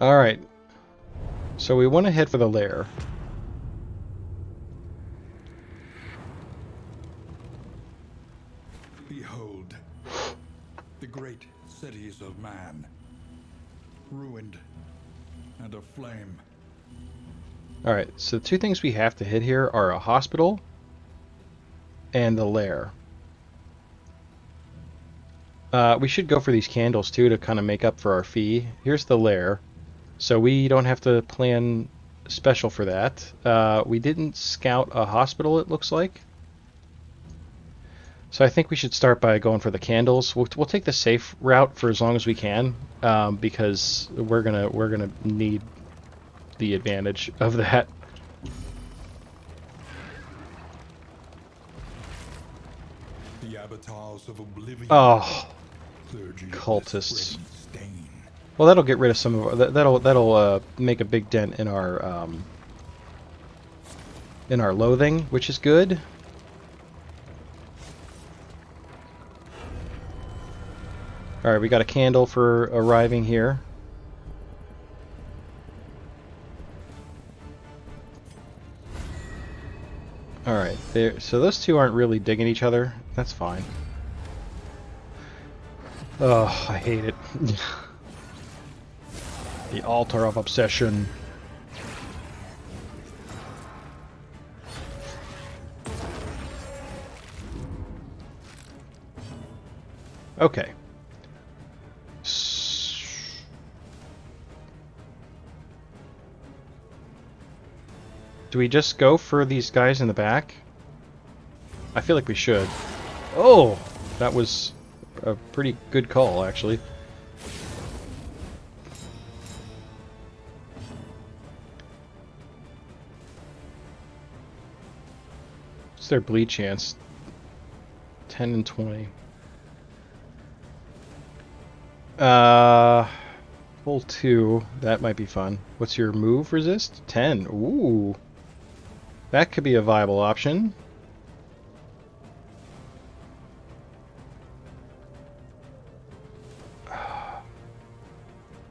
Alright. So we want to head for the lair. Behold, the great cities of man, ruined and aflame. Alright, so the two things we have to hit here are a hospital and the lair. We should go for these candles too to kind of make up for our fee. Here's the lair. So we don't have to plan special for that. We didn't scout a hospital, it looks like. So I think we should start by going for the candles. We'll take the safe route for as long as we can, because we're gonna need the advantage of that. The avatars of oblivion. Oh, Clergy of cultists. this stain. Well, that'll get rid of some of that'll make a big dent in our loathing, which is good. All right, we got a candle for arriving here. All right, there. So those two aren't really digging each other. That's fine. Oh, I hate it. The altar of obsession. Okay. Do we just go for these guys in the back? I feel like we should. Oh! That was a pretty good call, actually. What's their bleed chance? 10 and 20. Full 2. That might be fun. What's your move resist? 10. Ooh. That could be a viable option.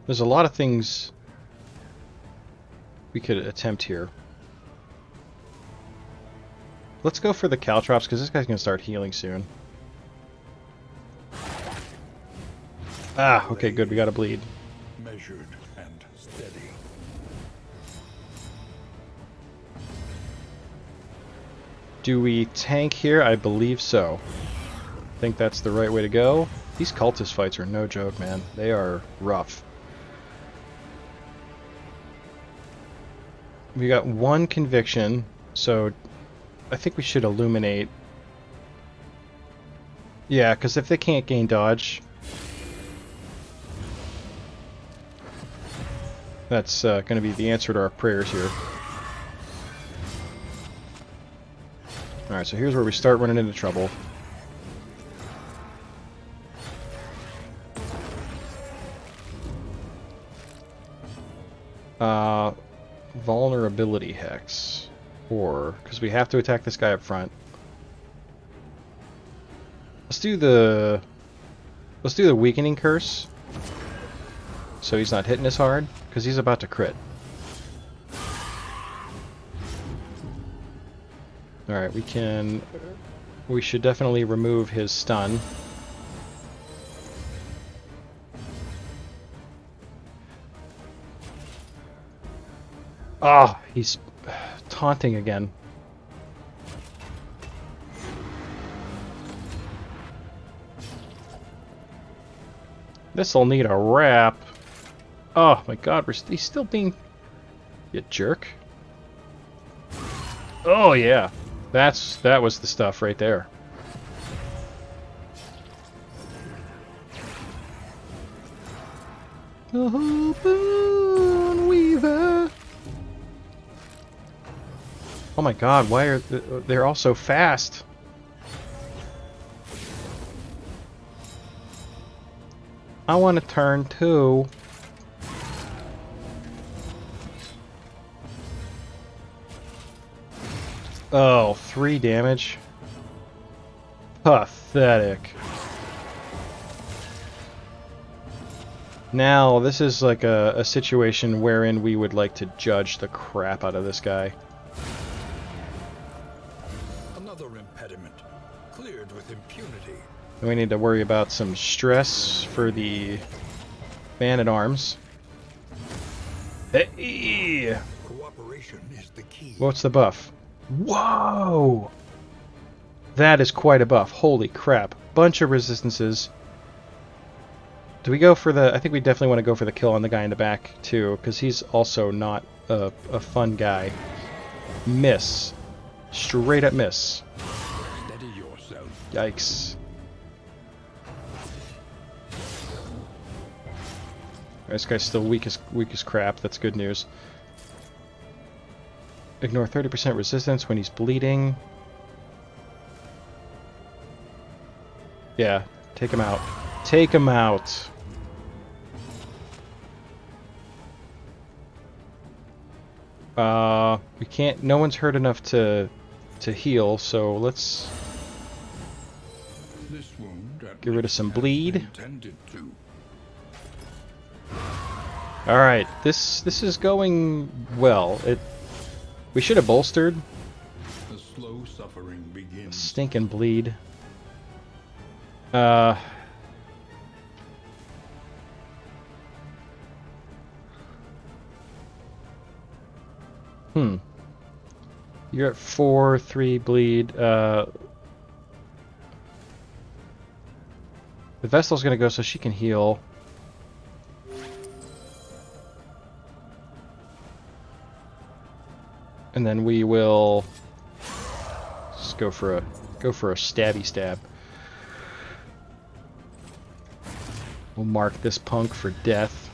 There's a lot of things we could attempt here. Let's go for the caltrops, because this guy's going to start healing soon. Ah, okay, good. We got to bleed. Measured and steady. Do we tank here? I believe so. I think that's the right way to go. These cultist fights are no joke, man. They are rough. We got one conviction, so I think we should illuminate. Yeah, because if they can't gain dodge, that's going to be the answer to our prayers here. Alright, so here's where we start running into trouble. Vulnerability hex. Or, because we have to attack this guy up front. Let's do the weakening curse. So he's not hitting as hard, because he's about to crit. Alright, we should definitely remove his stun. Ah, he's taunting again. This'll need a wrap. Oh my god, he's still being... You jerk. Oh yeah. That was the stuff right there. The Hope Weaver. Oh my god, why are they're all so fast? I want to turn too. Oh, 3 damage. Pathetic. Now, this is like a situation wherein we would like to judge the crap out of this guy. Another impediment, cleared with impunity. And we need to worry about some stress for the man-at-arms. Hey! Cooperation is the key. What's the buff? Whoa! That is quite a buff. Holy crap. Bunch of resistances. Do we go for the... I think we definitely want to go for the kill on the guy in the back, too, because he's also not a fun guy. Miss. Straight up miss. Steady yourself. Yikes. This guy's still weak as crap. That's good news. Ignore 30% resistance when he's bleeding. Yeah, take him out. Take him out. We can't... No one's hurt enough to heal, so let's This wound at get rid of some least has bleed. been tended to. Alright, this is going well. We should have bolstered. The slow suffering begins. Stinking bleed. You're at 4-3 bleed. The Vestal's gonna go so she can heal. And then we will just go for a stabby stab. We'll mark this punk for death.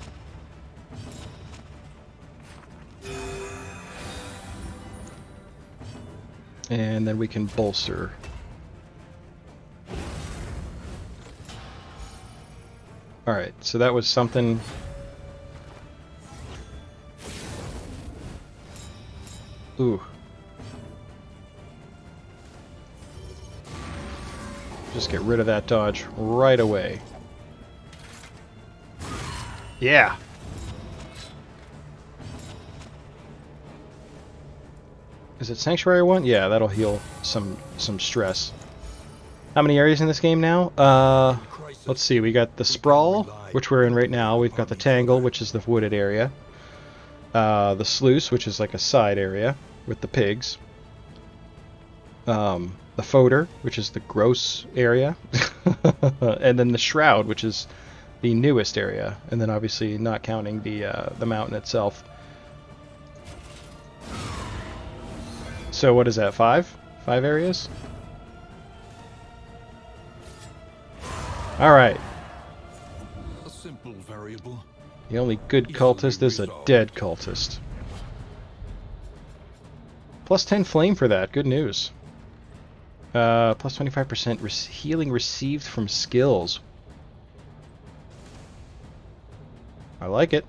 And then we can bolster. Alright, so that was something. Ooh. Just get rid of that dodge right away. Yeah! Is it Sanctuary 1? Yeah, that'll heal some stress. How many areas in this game now? Let's see, we got the Sprawl, which we're in right now. We've got the Tangle, which is the wooded area. The Sluice, which is like a side area with the pigs. The Fodder, which is the gross area. And then the Shroud, which is the newest area. And then obviously not counting the mountain itself. So what is that, 5? 5 areas? Alright. A simple variable. The only good cultist is a dead cultist. Plus 10 flame for that, good news. Plus 25% healing received from skills. I like it.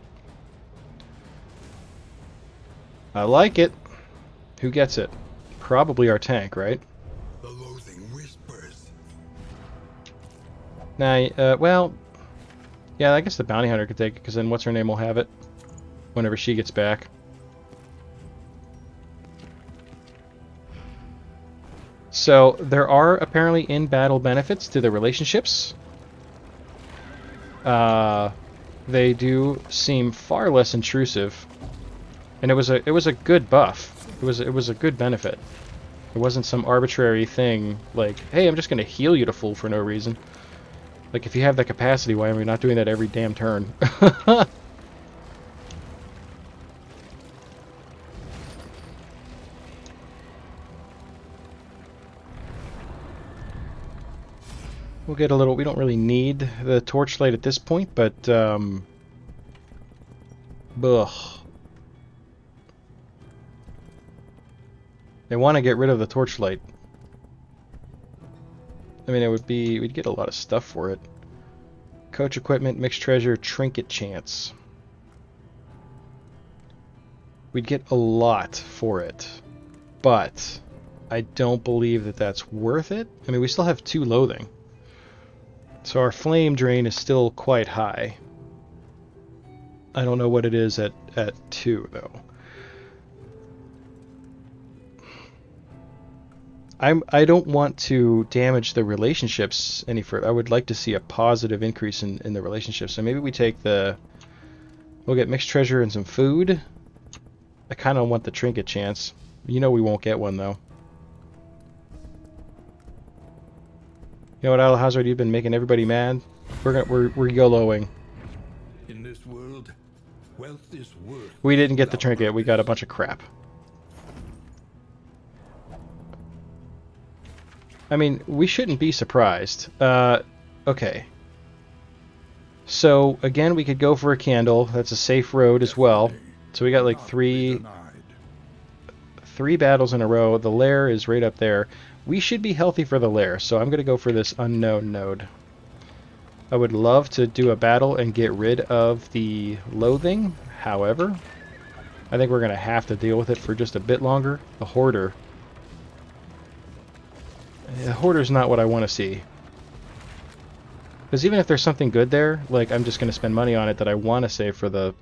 I like it. Who gets it? Probably our tank, right? The loathing whispers. Nah, well, yeah, I guess the bounty hunter could take it, because then what's her name will have it whenever she gets back. So there are apparently in-battle benefits to the relationships. They do seem far less intrusive, and it was a good buff. It was a good benefit. It wasn't some arbitrary thing like, hey, I'm just gonna heal you to full for no reason. Like, if you have that capacity, why are we not doing that every damn turn? We'll get a little... We don't really need the torchlight at this point, but... Ugh. They want to get rid of the torchlight. I mean, it would be... We'd get a lot of stuff for it. Coach equipment, mixed treasure, trinket chance. We'd get a lot for it. But I don't believe that that's worth it. I mean, we still have 2 loathing. So our flame drain is still quite high. I don't know what it is at 2 though. I don't want to damage the relationships any further. I would like to see a positive increase in the relationships. So maybe we take the... We'll get mixed treasure and some food. I kind of want the trinket chance. You know we won't get one though. You know what, Alhazard, you've been making everybody mad. We're YOLOing. In this world, wealth is worth. We didn't get the trinket. We got a bunch of crap. I mean, we shouldn't be surprised. Okay. So, again, we could go for a candle. That's a safe road as well. So we got like three battles in a row. The lair is right up there. We should be healthy for the lair, so I'm going to go for this unknown node. I would love to do a battle and get rid of the loathing. However, I think we're going to have to deal with it for just a bit longer. The hoarder. The hoarder's not what I want to see. Because even if there's something good there, like I'm just going to spend money on it that I want to save for the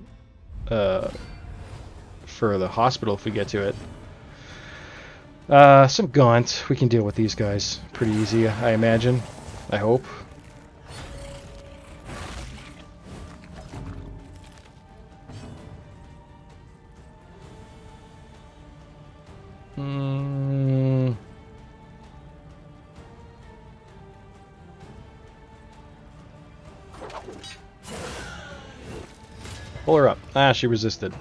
hospital if we get to it. Some Gaunt. We can deal with these guys pretty easy, I imagine. I hope. Pull her up. Ah, she resisted.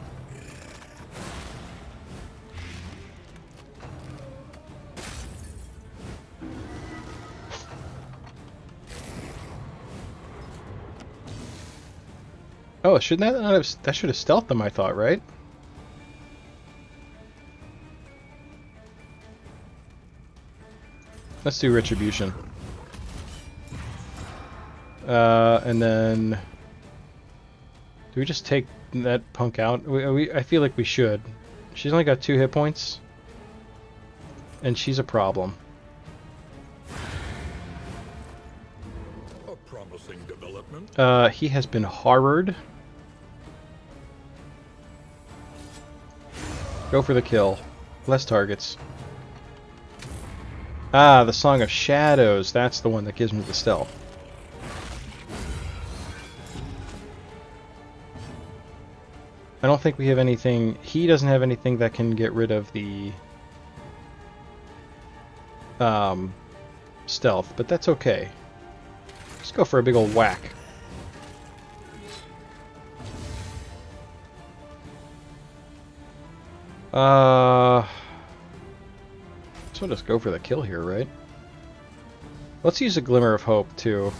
Oh, shouldn't that not have... That should have stealthed them, I thought, right? Let's do Retribution. And then... Do we just take that punk out? I feel like we should. She's only got 2 hit points. And she's a problem. A promising development. He has been horrored. Go for the kill. Less targets. Ah, the Song of Shadows. That's the one that gives me the stealth. I don't think we have anything... He doesn't have anything that can get rid of the... stealth, but that's okay. Let's go for a big old whack. So we'll just go for the kill here, right? Let's use a Glimmer of Hope, too.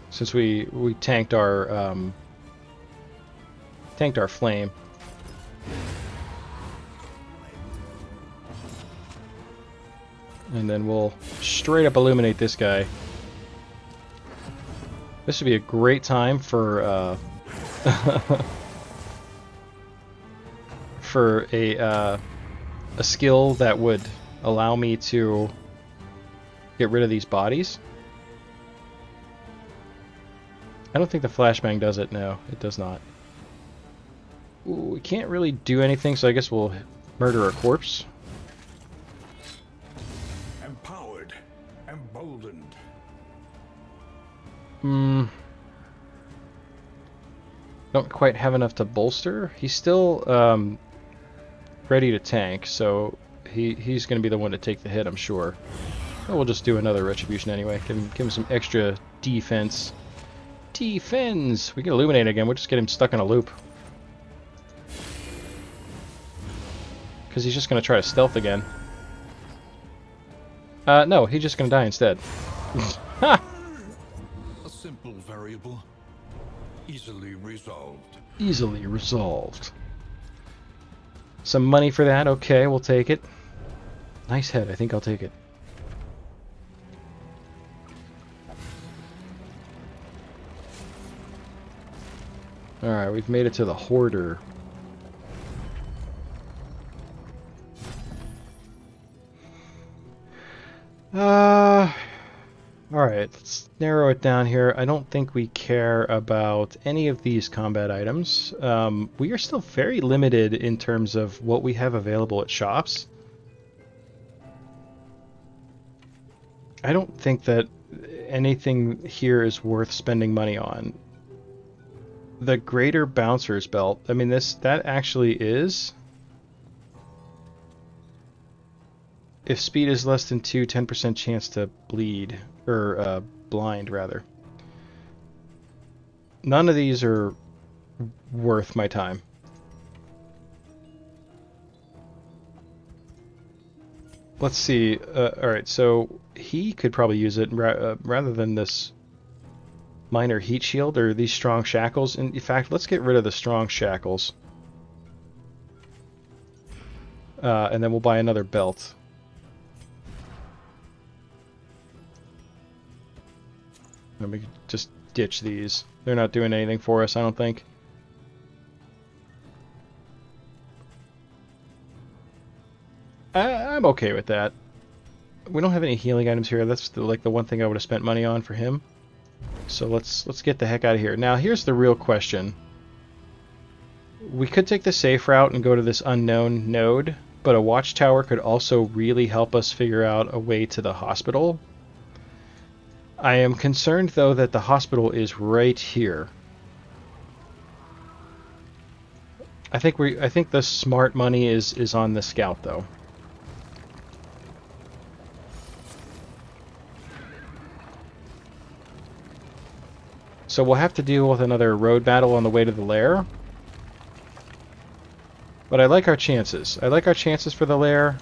Since we tanked our flame. And then we'll straight up illuminate this guy. This would be a great time for for a skill that would allow me to get rid of these bodies. I don't think the flashbang does it. No, it does not. Ooh, we can't really do anything, so I guess we'll murder a corpse. Empowered, emboldened. Don't quite have enough to bolster. He's still ready to tank, so he's going to be the one to take the hit, I'm sure. Well, we'll just do another Retribution anyway. Give him some extra defense. Defense! We can illuminate again. We'll just get him stuck in a loop. Because he's just going to try to stealth again. No, he's just going to die instead. Ha! A simple variable. Easily resolved. Easily resolved. Some money for that. Okay, we'll take it. Nice head. I think I'll take it. Alright, we've made it to the Hoarder. Alright. Alright, let's narrow it down here. I don't think we care about any of these combat items. We are still very limited in terms of what we have available at shops. I don't think that anything here is worth spending money on. The Greater Bouncer's Belt, I mean, that actually is... If speed is less than 2, 10% chance to bleed, or blind, rather. None of these are worth my time. Let's see. Alright, so he could probably use it rather than this minor heat shield or these strong shackles. In fact, let's get rid of the strong shackles. And then we'll buy another belt. And we can just ditch these. They're not doing anything for us, I don't think. I'm okay with that. We don't have any healing items here. That's the one thing I would have spent money on for him. So let's get the heck out of here. Now here's the real question. We could take the safe route and go to this unknown node, but a watchtower could also really help us figure out a way to the hospital. I am concerned though that the hospital is right here. I think the smart money is on the scout though. So we'll have to deal with another road battle on the way to the lair. But I like our chances. I like our chances for the lair.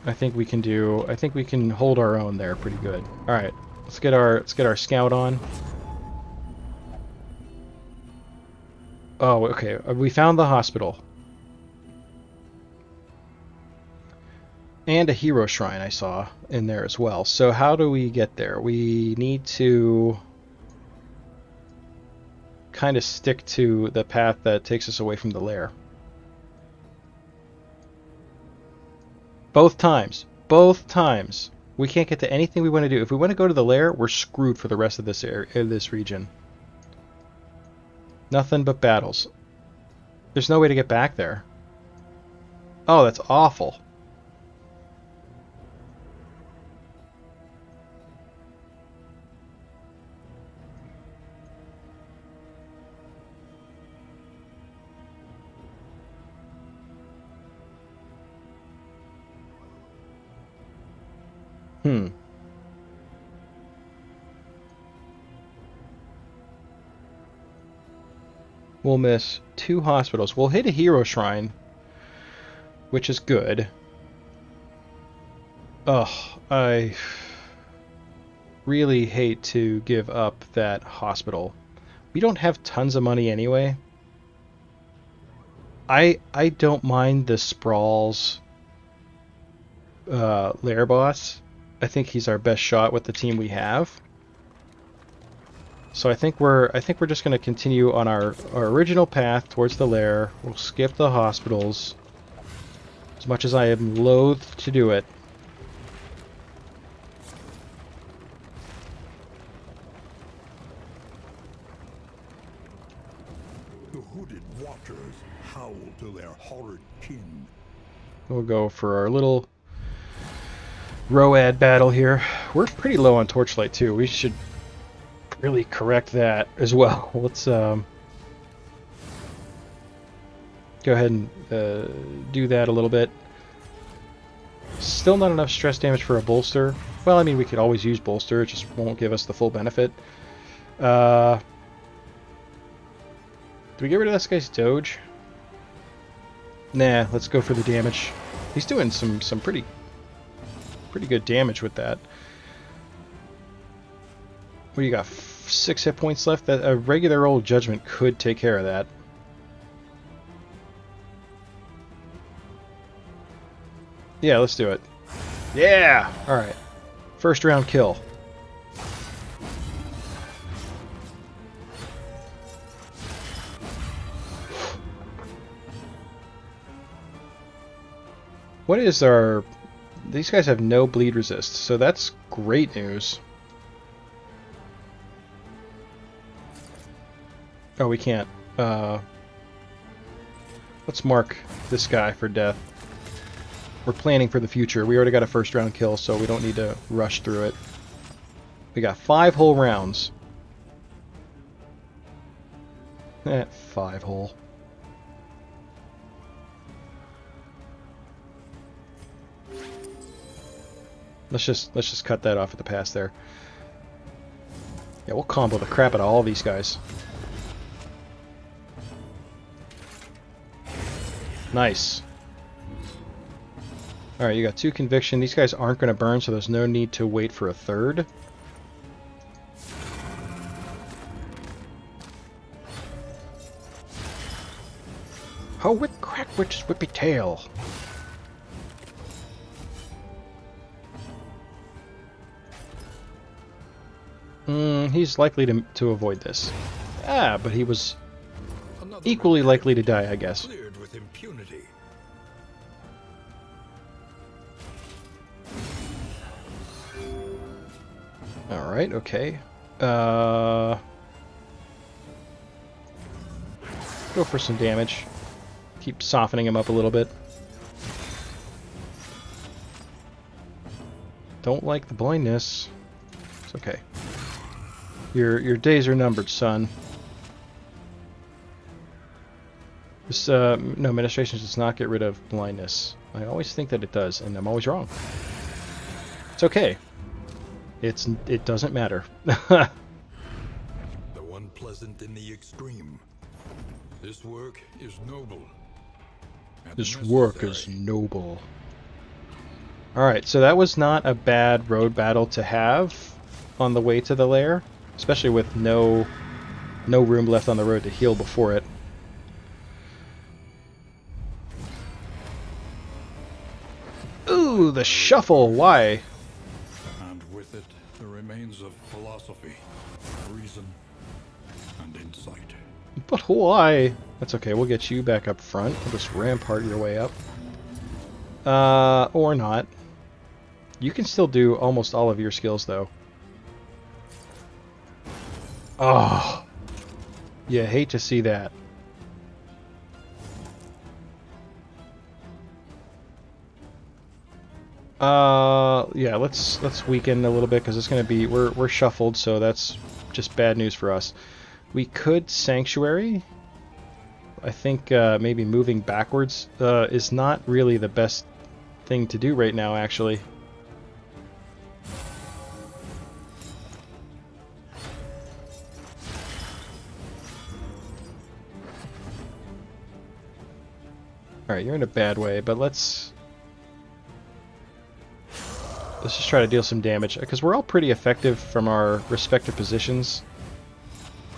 I think we can hold our own there pretty good. All right. Let's get our scout on. Oh, okay. We found the hospital. And a hero shrine I saw in there as well. So how do we get there? We need to kind of stick to the path that takes us away from the lair. Both times. Both times. We can't get to anything we want to do. If we want to go to the lair, we're screwed for the rest of this area, this region. Nothing but battles. There's no way to get back there. Oh, that's awful. We'll miss 2 hospitals. We'll hit a hero shrine, which is good. Ugh, I really hate to give up that hospital. We don't have tons of money anyway. I don't mind the Sprawls lair boss. I think he's our best shot with the team we have. So I think we're just going to continue on our original path towards the lair. We'll skip the hospitals, as much as I am loath to do it. The hooded watchers howl to their horrid kin. We'll go for our little Road battle here. We're pretty low on torchlight too. We should really correct that as well. Let's go ahead and do that a little bit. Still not enough stress damage for a bolster. Well, I mean, we could always use bolster. It just won't give us the full benefit. Do we get rid of this guy's doge? Nah, let's go for the damage. He's doing some pretty good damage with that. What do you got? 6 hit points left? That a regular old judgment could take care of that. Yeah, let's do it. Yeah! Alright. First round kill. What is our these guys have no bleed resist, so that's great news. Oh, we can't. Let's mark this guy for death. We're planning for the future. We already got a first round kill, so we don't need to rush through it. We got 5 whole rounds. 5 whole. Let's just cut that off at the pass there. Yeah, we'll combo the crap out of all these guys. Nice. Alright, you got 2 conviction. These guys aren't going to burn, so there's no need to wait for a third. Oh, whip crack witch's whippy tail. He's likely to avoid this. Ah, but he was equally likely to die, I guess. Cleared with impunity. Alright, okay. Go for some damage. Keep softening him up a little bit. Don't like the blindness. It's okay. Your days are numbered, son. This no, administration does not get rid of blindness. I always think that it does, and I'm always wrong. It's okay. It doesn't matter. The one pleasant in the extreme. This work is noble. This work is noble. Alright, so that was not a bad road battle to have on the way to the lair. Especially with no room left on the road to heal before it. Ooh, the shuffle! Why? And with it, the remains of philosophy, reason, and insight. But why? That's okay, we'll get you back up front. We'll just rampart your way up. Or not. You can still do almost all of your skills, though. Oh, you hate to see that. Yeah, let's weaken a little bit because it's gonna be we're shuffled, so that's just bad news for us. We could sanctuary. I think maybe moving backwards is not really the best thing to do right now, actually. Alright, you're in a bad way, but let's just try to deal some damage, because we're all pretty effective from our respective positions.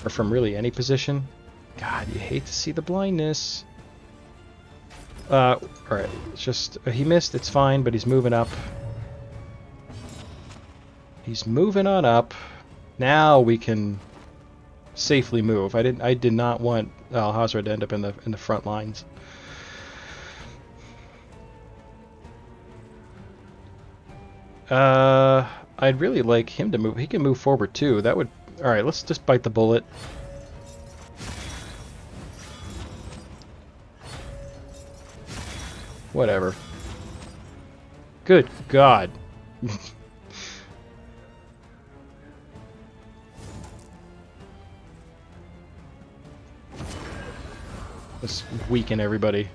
Or from really any position. God, you hate to see the blindness. Alright, it's just... he missed, it's fine, but he's moving up. He's moving on up. Now we can safely move. I did not want Al-Hazra to end up in the front lines. I'd really like him to move. He can move forward too. That would... Alright, let's just bite the bullet. Whatever. Good God. Let's weaken everybody.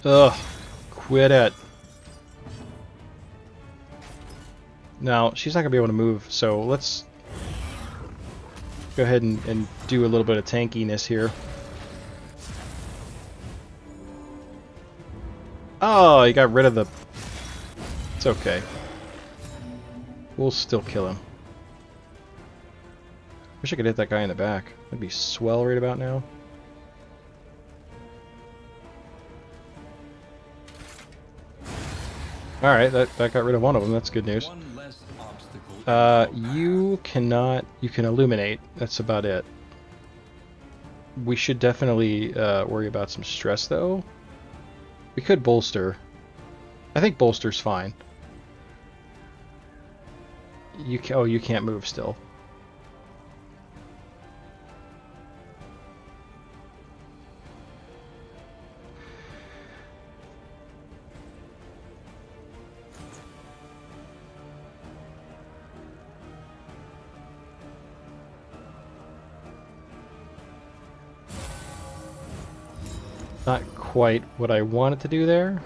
Ugh, quit it. Now, she's not going to be able to move, so let's go ahead and do a little bit of tankiness here. Oh, he got rid of the... It's okay. We'll still kill him. Wish I could hit that guy in the back. That'd be swell right about now. Alright, that got rid of one of them. That's good news. You cannot... You can illuminate. That's about it. We should definitely worry about some stress, though. We could bolster. I think bolster's fine. Oh, you can't move still. Not quite what I wanted to do there.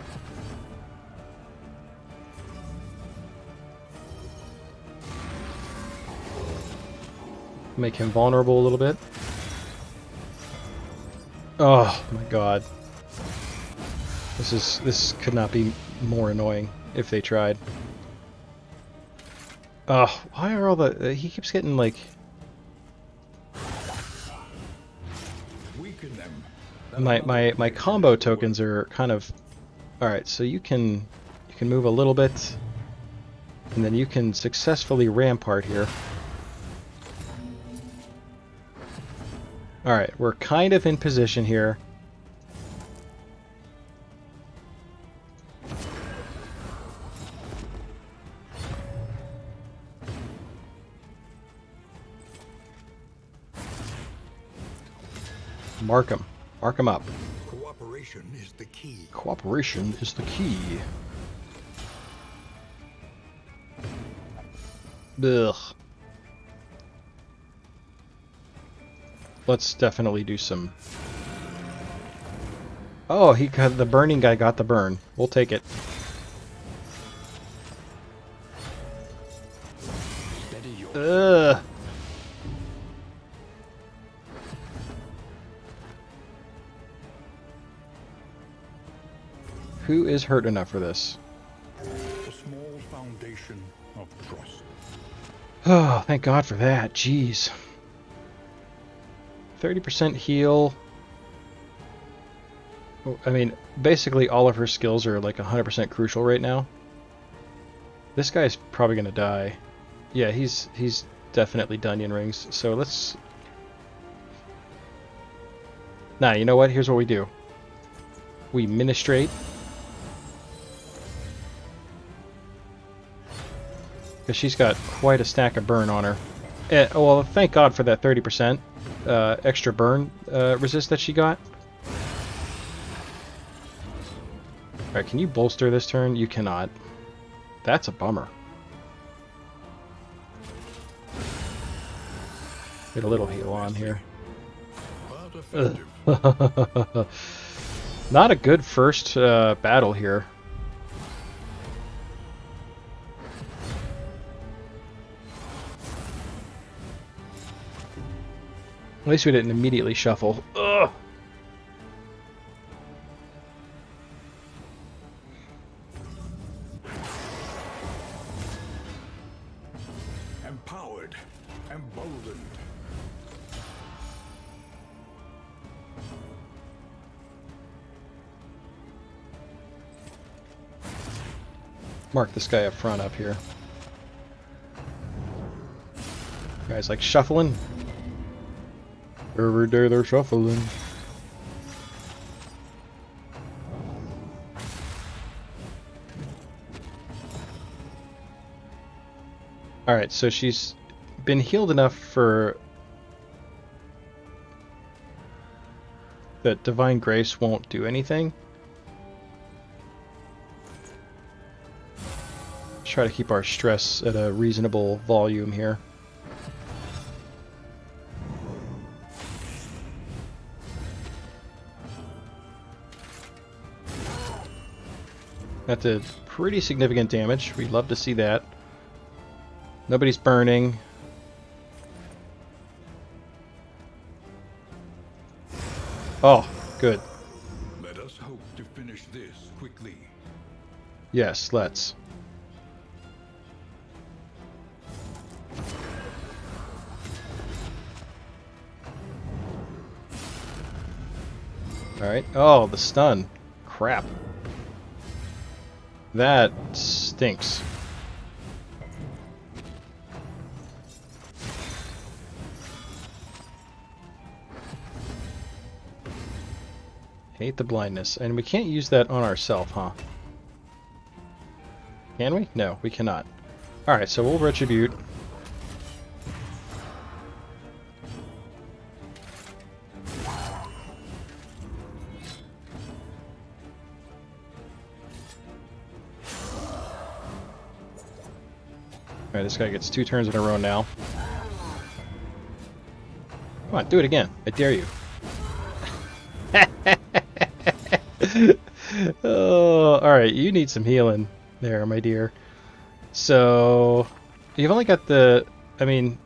Make him vulnerable a little bit. Oh my god. This could not be more annoying if they tried. Oh, why are all the... he keeps getting like... Weaken them. My combo tokens are kind of... Alright, so you can move a little bit, and then you can successfully rampart here. Alright, we're kind of in position here. Mark him. Mark him up. Cooperation is the key. Cooperation is the key. Ugh. Let's definitely do some... Oh, the burning guy got the burn. We'll take it. Ugh. Who is hurt enough for this? A small foundation of trust. Oh, thank God for that. Jeez. 30% heal. I mean, basically all of her skills are like 100% crucial right now. This guy's probably gonna die. Yeah, he's definitely Dunyan Rings. So let's... Nah, you know what? Here's what we do. We ministrate. Because she's got quite a stack of burn on her. Well, thank God for that 30% extra burn resist that she got. Alright, can you bolster this turn? You cannot. That's a bummer. Get a little heal on here. Not a good first battle here. At least we didn't immediately shuffle. Ugh. Empowered, emboldened. Mark this guy up front up here. Guys like shuffling. Every day they're shuffling. Alright, so she's been healed enough for... that Divine Grace won't do anything. Let's try to keep our stress at a reasonable volume here. That did pretty significant damage. We'd love to see that. Nobody's burning. Oh, good. Let us hope to finish this quickly. Yes, let's. Alright. Oh, the stun. Crap. That stinks. Hate the blindness. And we can't use that on ourselves, huh? Can we? No, we cannot. Alright, so we'll retribute. Alright, this guy gets 2 turns in a row now. Come on, do it again. I dare you. Oh, alright, you need some healing there, my dear. So, you've only got the... I mean,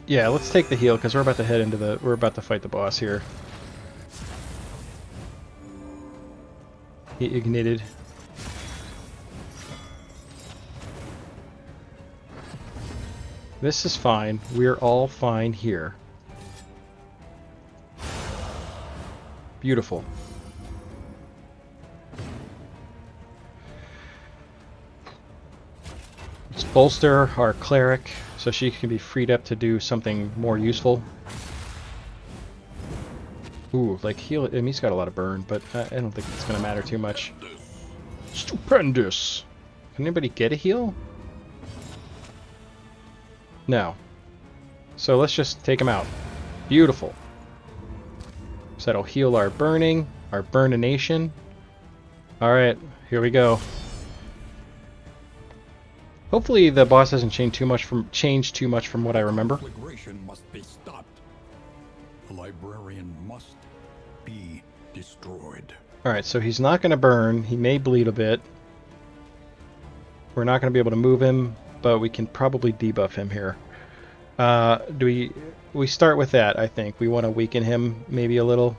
yeah, let's take the heal, because we're about to head into the... We're about to fight the boss here. He ignited. This is fine. We're all fine here. Beautiful. Let's bolster our cleric so she can be freed up to do something more useful. Ooh, like heal it. I mean, he's got a lot of burn, but I don't think it's going to matter too much. Stupendous! Can anybody get a heal? No. So let's just take him out. Beautiful. So that'll heal our burning, our burnination. Alright, here we go. Hopefully the boss hasn't changed too much from what I remember. Conflagration must be stopped. The librarian must be destroyed. Alright, so he's not going to burn. He may bleed a bit. We're not going to be able to move him, but we can probably debuff him here. We start with that, I think. We want to weaken him maybe a little.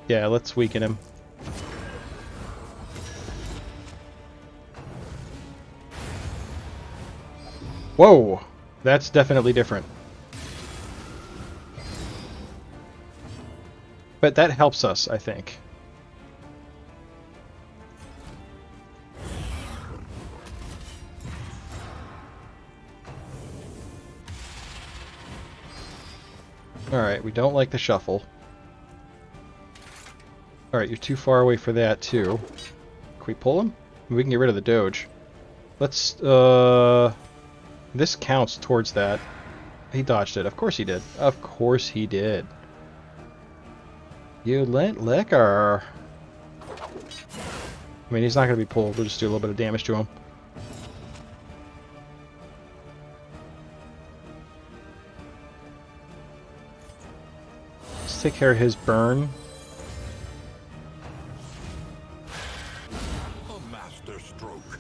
Yeah, let's weaken him. Whoa! That's definitely different. But that helps us, I think. Alright, we don't like the shuffle. Alright, you're too far away for that, too. Can we pull him? We can get rid of the Doge. Let's, this counts towards that. He dodged it. Of course he did. Of course he did. You lent liquor. I mean, he's not going to be pulled. We'll just do a little bit of damage to him. Let's take care of his burn. A master stroke.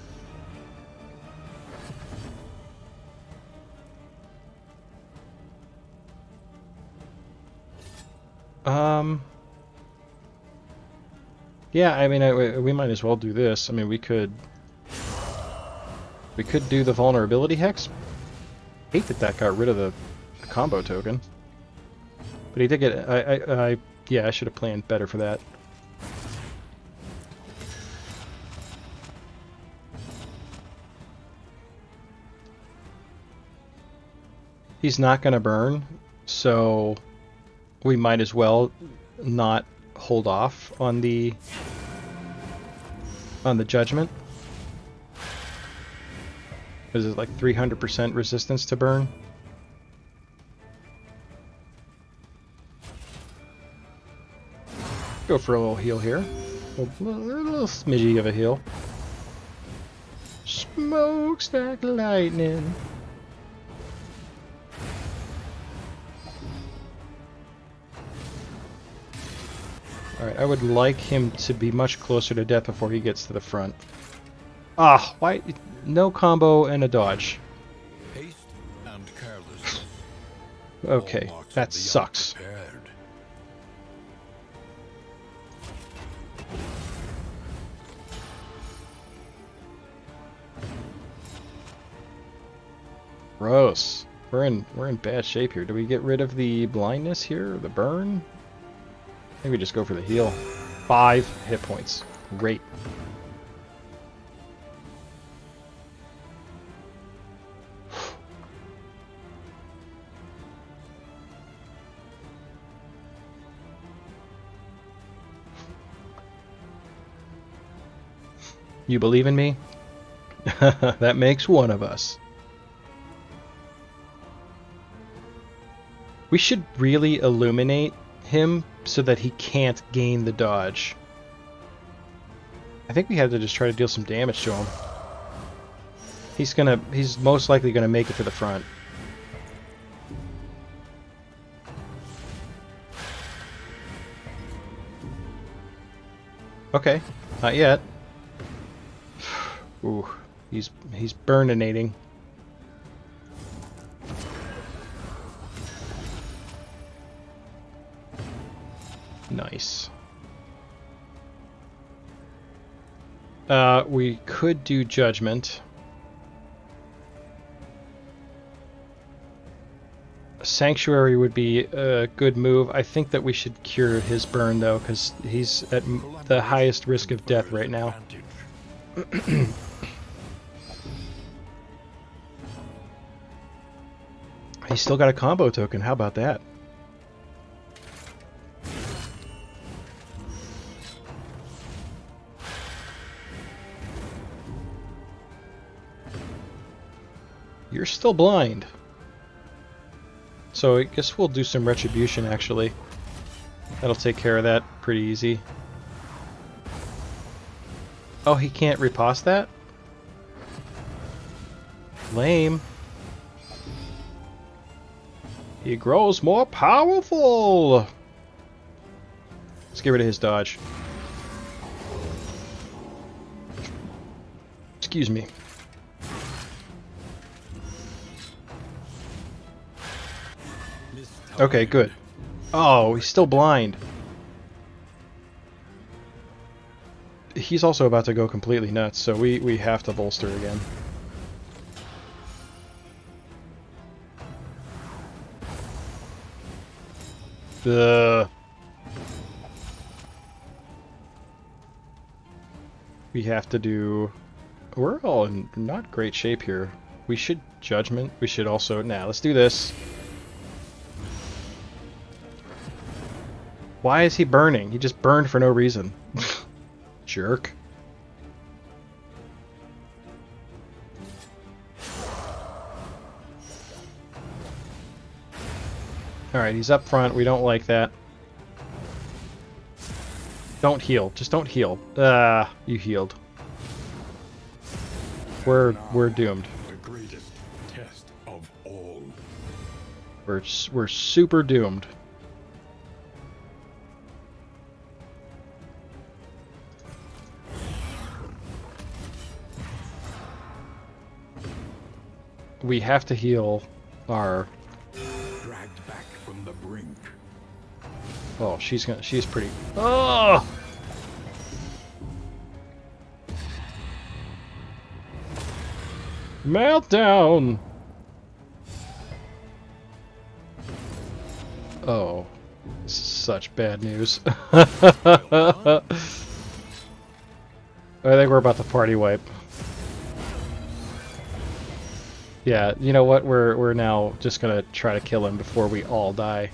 Yeah, I mean, we might as well do this. I mean, we could do the vulnerability hex. Hate that got rid of the combo token. But he did get... yeah, I should have planned better for that. He's not going to burn, so we might as well not hold off on the judgment. Is it like 300% resistance to burn? Go for a little heal here. A little smidgy of a heal. Smokestack lightning. Alright, I would like him to be much closer to death before he gets to the front. Ah, why? No combo and a dodge. Haste and carelessness. Okay, All marks that of the sucks. unprepared. Gross. We're in bad shape here. Do we get rid of the blindness here? The burn? I think we just go for the heal. 5 hit points. Great. You believe in me? That makes one of us. We should really illuminate him so that he can't gain the dodge. I think we have to just try to deal some damage to him. He's most likely gonna make it to the front. Okay, not yet. Ooh, he's burninating. Nice. We could do Judgment. Sanctuary would be a good move. I think that we should cure his burn, though, because he's at the highest risk of death right now. He's still got a combo token. How about that? You're still blind. So I guess we'll do some retribution, actually. That'll take care of that pretty easy. Oh, he can't riposte that? Lame. He grows more powerful! Let's get rid of his dodge. Excuse me. Okay, good. Oh, he's still blind. He's also about to go completely nuts, so we have to bolster again. We have to do... We're all in not great shape here. We should Judgment. We should also... Nah, let's do this. Why is he burning? He just burned for no reason. Jerk. Alright, he's up front. We don't like that. Don't heal. Just don't heal. You healed. We're doomed. The greatest test of all. We're super doomed. We have to heal our... Dragged back from the brink. Oh, she's pretty... Oh! Meltdown! Oh. This is such bad news. I think we're about to party wipe. Yeah, you know what? We're now just gonna try to kill him before we all die.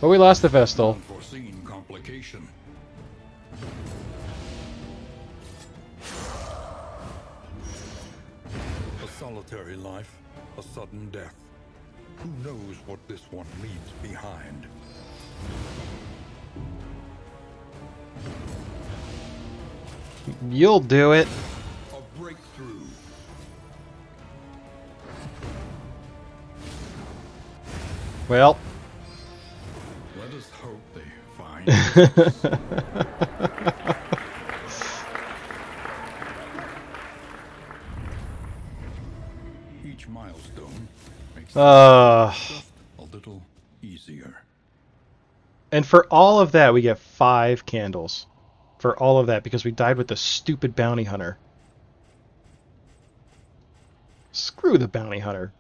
But we lost the Vestal. Unforeseen complication. A solitary life, a sudden death. Who knows what this one leaves behind? You'll do it. A breakthrough. Well. Let us hope they find each milestone makes just a little easier. And for all of that, we get 5 candles. For all of that, because we died with the stupid bounty hunter. Screw the bounty hunter.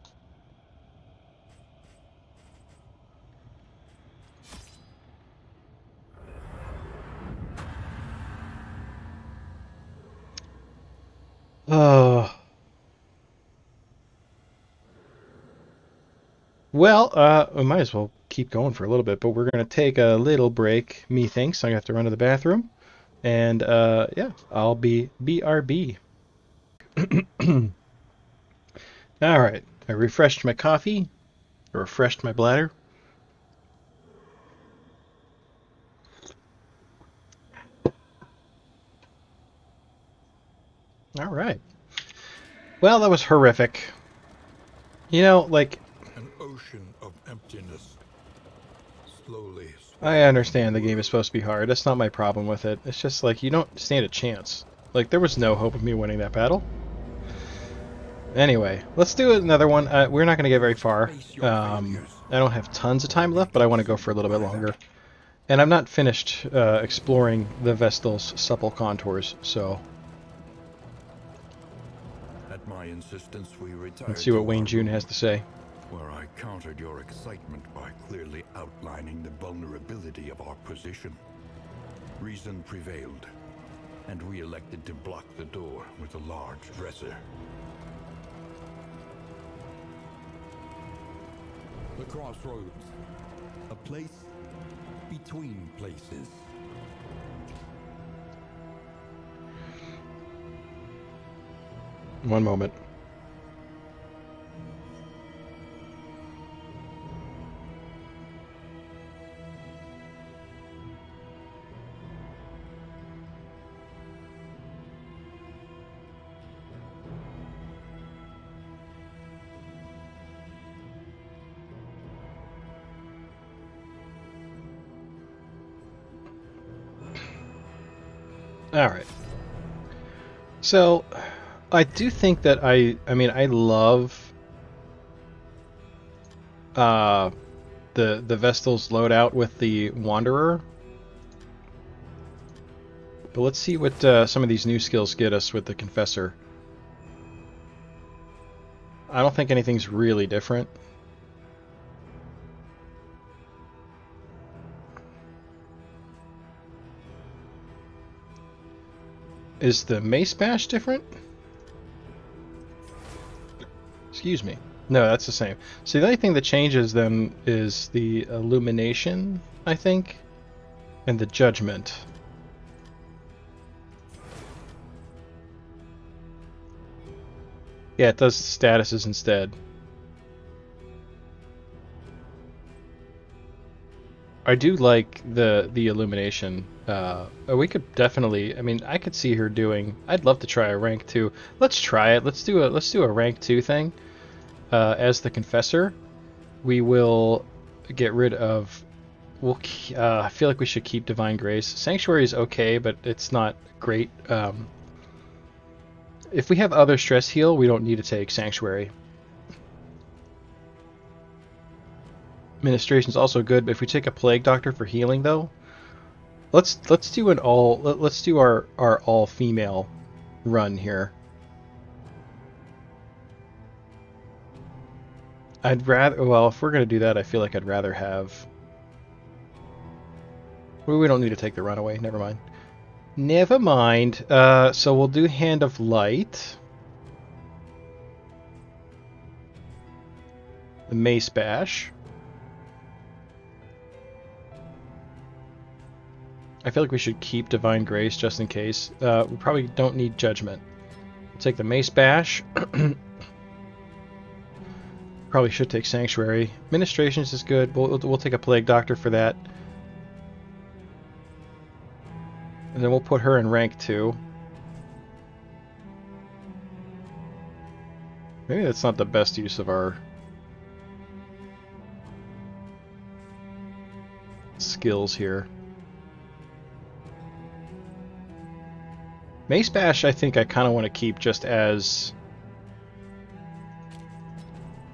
Oh. Well, we might as well keep going for a little bit, but we're going to take a little break, methinks. I have to run to the bathroom. And yeah, I'll be BRB. All right, I refreshed my coffee, refreshed my bladder. All right. Well, that was horrific. You know, like, An ocean of emptiness. Slowly. I understand the game is supposed to be hard. That's not my problem with it. It's just like, you don't stand a chance. Like, there was no hope of me winning that battle. Anyway, let's do another one. We're not going to get very far. I don't have tons of time left, but I want to go for a little bit longer. And I'm not finished exploring the Vestal's supple contours, so At my insistence, we retired. let's see what to Wayne our June room, has to say. where I countered your excitement by clearly outlining the vulnerability of our position. Reason prevailed, and we elected to block the door with a large dresser. The crossroads. A place between places. One moment. All right. So, I do think that I mean, I love the Vestal's loadout with the Wanderer. But let's see what some of these new skills get us with the Confessor. I don't think anything's really different. Is the Mace Bash different? Excuse me. No, that's the same. So the only thing that changes them is the Illumination, I think, and the Judgment. Yeah, it does statuses instead. I do like the Illumination. We could definitely. I mean, I could see her doing. I'd love to try a rank 2. Let's try it. Let's do a rank 2 thing. As the Confessor, we will get rid of. I feel like we should keep Divine Grace. Sanctuary is okay, but it's not great. If we have other stress heal, we don't need to take Sanctuary. Administration is also good, but if we take a Plague Doctor for healing, though, let's do an all. Let's do our all female run here. I'd rather. Well, if we're gonna do that, I feel like I'd rather have. Well, we don't need to take the runaway. Never mind. Never mind. So we'll do Hand of Light. The Mace Bash. I feel like we should keep Divine Grace just in case. We probably don't need Judgment. We'll take the Mace Bash. Probably should take Sanctuary. Administrations is good. We'll take a Plague Doctor for that. And then we'll put her in rank 2. Maybe that's not the best use of our skills here. Mace Bash, I think I kind of want to keep just as...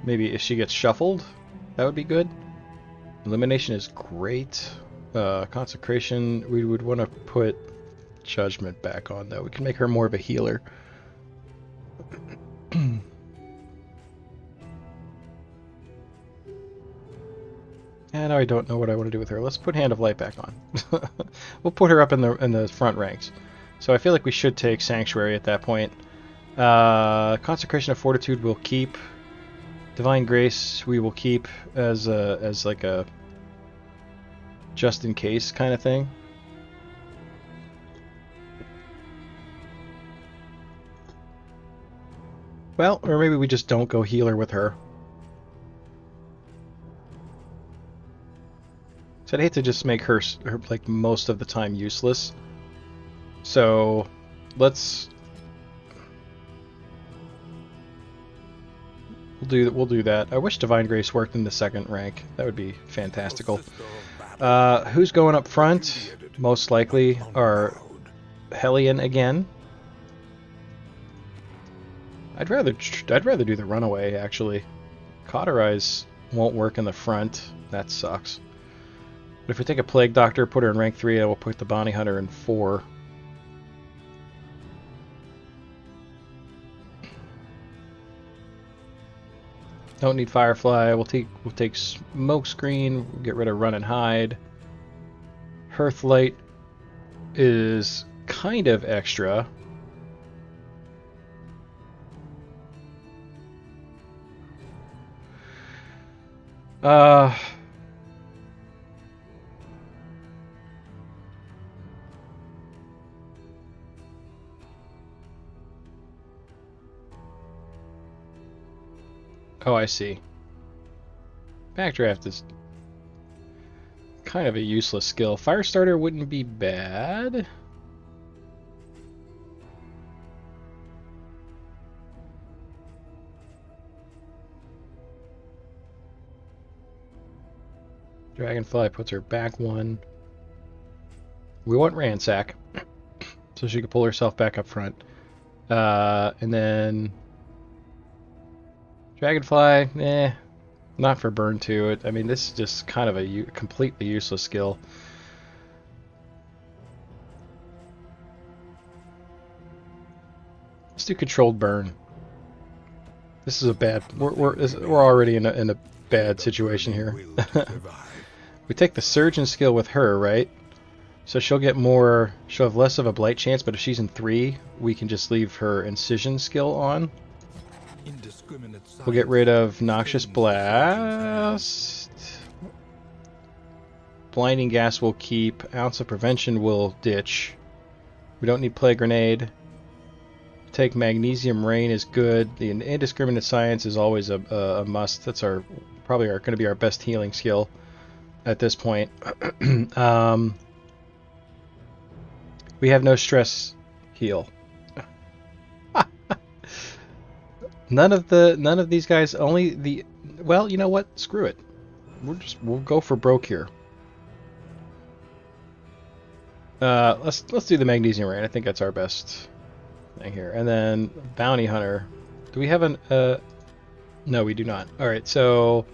Maybe if she gets shuffled, that would be good. Elimination is great. Consecration, we would want to put Judgment back on, though. We can make her more of a healer. And I don't know what I want to do with her. Let's put Hand of Light back on. We'll put her up in the front ranks. So I feel like we should take Sanctuary at that point. Consecration of Fortitude we'll keep. Divine Grace we will keep as like a just in case kind of thing. Well, or maybe we just don't go healer with her. So I'd hate to just make her like most of the time useless. So let's we'll do that. I wish Divine Grace worked in the second rank. That would be fantastical. Who's going up front? Most likely are Hellion again. I'd rather do the runaway actually. Cauterize won't work in the front. That sucks. But if we take a Plague Doctor, put her in rank 3, and we'll put the Bounty Hunter in 4. Don't need Firefly. We'll take Smokescreen. Get rid of Run and Hide. Hearthlight is kind of extra. Oh, I see. Backdraft is kind of a useless skill. Firestarter wouldn't be bad. Dragonfly puts her back 1. We want Ransack, so she can pull herself back up front. And then Dragonfly, not for burn 2. I mean, this is just kind of a completely useless skill. Let's do controlled burn. This is a bad. We're already in a bad situation here. We take the surgeon skill with her, right? So she'll get more. She'll have less of a blight chance, but if she's in 3, we can just leave her incision skill on. We'll get rid of Noxious Blast. Blinding Gas will keep. Ounce of Prevention will ditch. We don't need Plague Grenade. Take Magnesium Rain is good. The Indiscriminate Science is always a must. That's probably going to be our best healing skill at this point. We have no stress heal. None of these guys. Only the. Well, you know what? Screw it. We'll go for broke here. Let's do the Magnesium Rain. I think that's our best thing here. And then Bounty Hunter. Do we have an? No, we do not. All right. So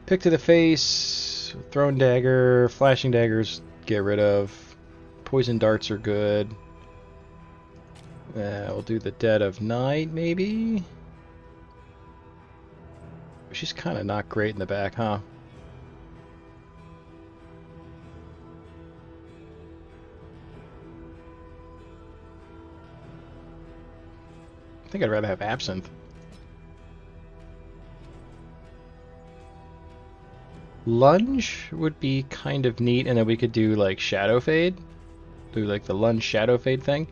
pick to the face, thrown dagger, flashing daggers. Get rid of. Poison darts are good. We'll do the Dead of Night maybe. She's kind of not great in the back, huh? I think I'd rather have Absinthe. Lunge would be kind of neat, and then we could do like Shadow Fade. Do like the Lunge Shadow Fade thing.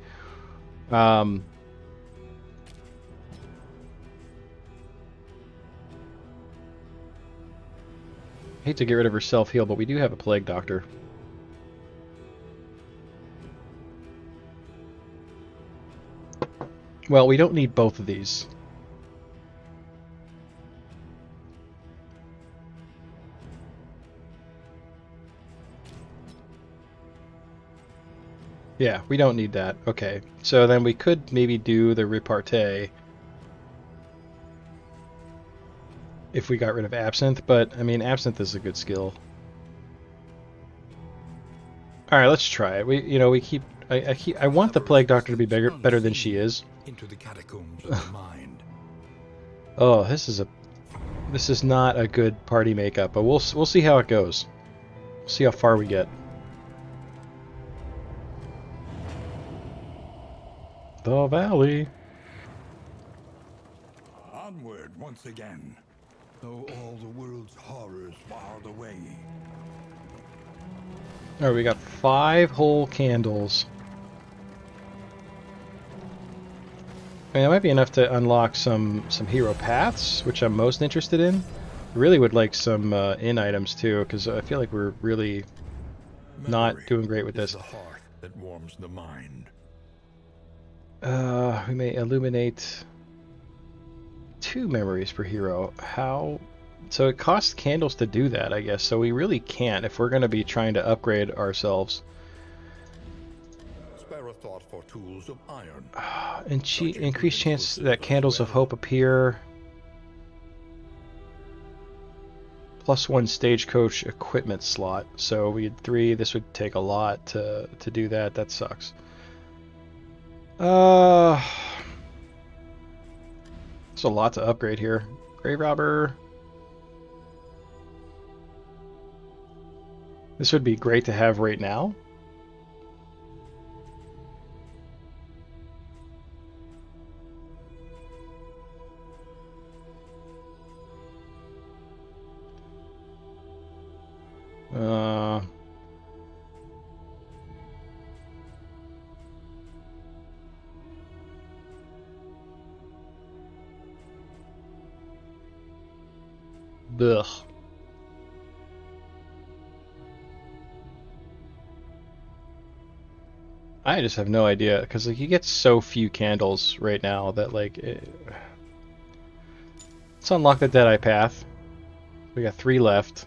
Hate to get rid of her self-heal, but we do have a Plague Doctor. Well, we don't need both of these. Yeah, we don't need that. Okay, so then we could maybe do the Repartee if we got rid of Absinthe, but I mean, Absinthe is a good skill. All right, let's try it. We keep. I want the Plague Doctor to be better than she is. Into the catacombs of the mind. Oh, this is not a good party makeup, but we'll see how it goes. See how far we get. The Valley. Onward once again, though all the world's horrors barred away. All right, we got 5 whole candles. I mean, that might be enough to unlock some hero paths, which I'm most interested in. I really would like some in items too, because I feel like we're really not doing great with this. The heart that warms the mind. We may illuminate 2 memories per hero. How? So it costs candles to do that, I guess. So we really can't if we're going to be trying to upgrade ourselves. Spare a thought for tools of iron. Increased chance that candles of hope appear. +1 stagecoach equipment slot. So we had 3. This would take a lot to do that. That sucks. There's a lot to upgrade here. Grave Robber. This would be great to have right now. Ugh. I just have no idea, because like you get so few candles right now that like let's unlock the Deadeye path. We got 3 left.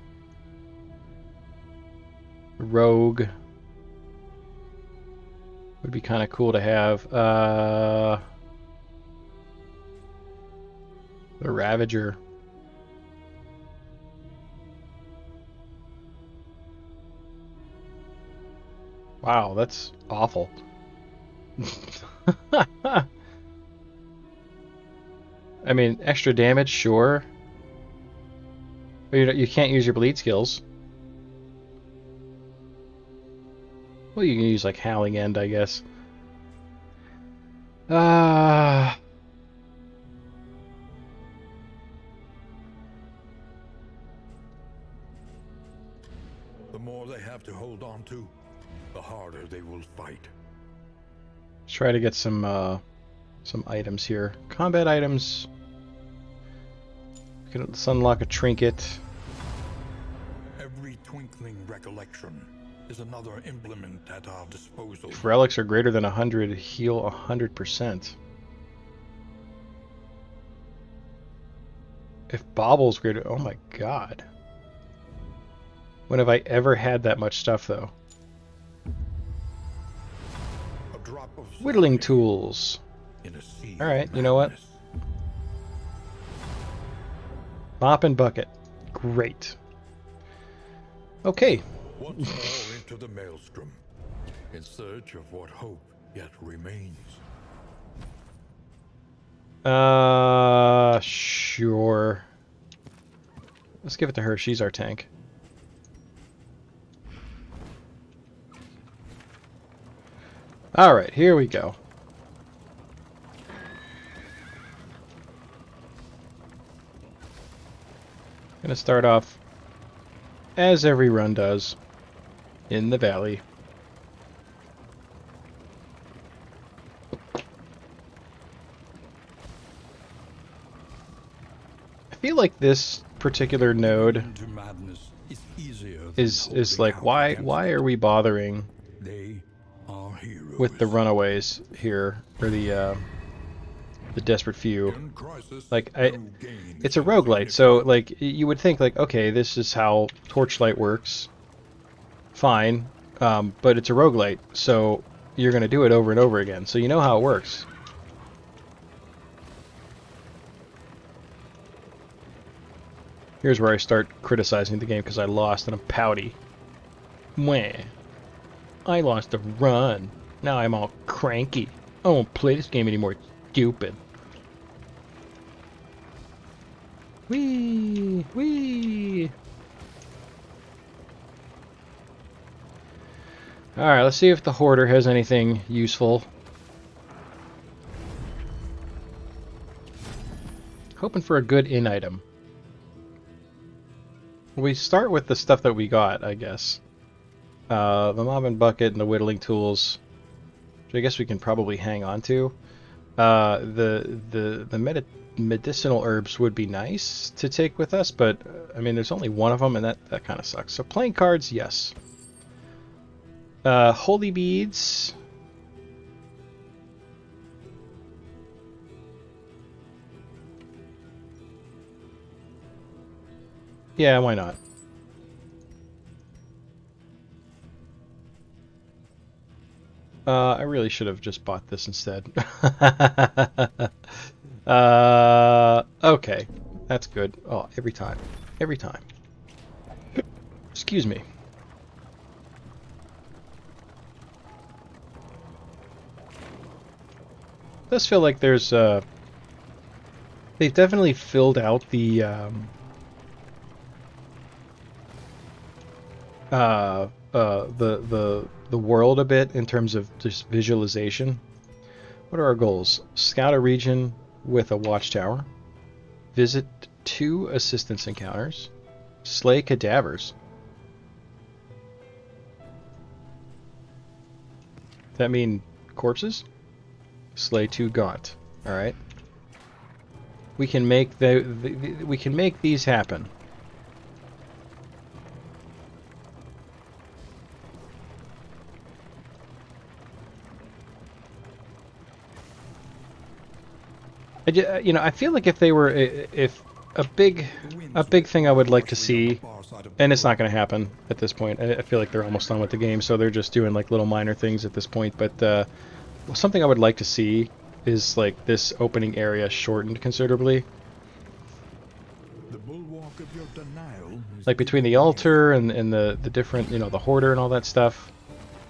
Rogue would be kind of cool to have. The Ravager. Wow, that's awful. I mean, extra damage, sure. But you can't use your bleed skills. Well, you can use like Howling End, I guess. The more they have to hold on to, the harder they will fight. Let's try to get some items here. Combat items. Let's unlock a trinket. Every twinkling recollection is another implement at our disposal. If relics are greater than 100, heal 100%. If Bauble's greater, oh my god. When have I ever had that much stuff though? Whittling tools. Alright, you know what? Mop and bucket. Great. Okay. Once more into the maelstrom, in search of what hope yet remains. Sure. Let's give it to her. She's our tank. Alright, here we go. Gonna start off, as every run does, in the valley. I feel like this particular node is like, why are we bothering with the runaways here, or the desperate few? Like, it's a roguelite, so like you would think like, okay, this is how Torchlight works. Fine, but it's a roguelite, so you're gonna do it over and over again, so you know how it works. Here's where I start criticizing the game because I lost and I'm pouty. Mwah. I lost a run. Now I'm all cranky. I won't play this game anymore. It's stupid. Whee! Whee! Alright, let's see if the Hoarder has anything useful. Hoping for a good in item. We start with the stuff that we got, I guess. The Mob and Bucket and the Whittling Tools, which I guess we can probably hang on to. The medicinal herbs would be nice to take with us, but I mean, there's only one of them, and that kind of sucks. So playing cards, yes. Holy beads. Yeah, why not? I really should have just bought this instead. Okay. That's good. Oh, every time. Every time. Excuse me. It does feel like there's, they've definitely filled out the world a bit in terms of just visualization. What are our goals? Scout a region with a watchtower. Visit 2 assistance encounters. Slay cadavers. That mean corpses? Slay 2 gaunt. All right. We can make we can make these happen. You know, I feel like if they were, if a big thing I would like to see, and it's not going to happen at this point. I feel like they're almost done with the game, so they're just doing like little minor things at this point. But something I would like to see is like this opening area shortened considerably. Like between the altar and the different, you know, the hoarder and all that stuff.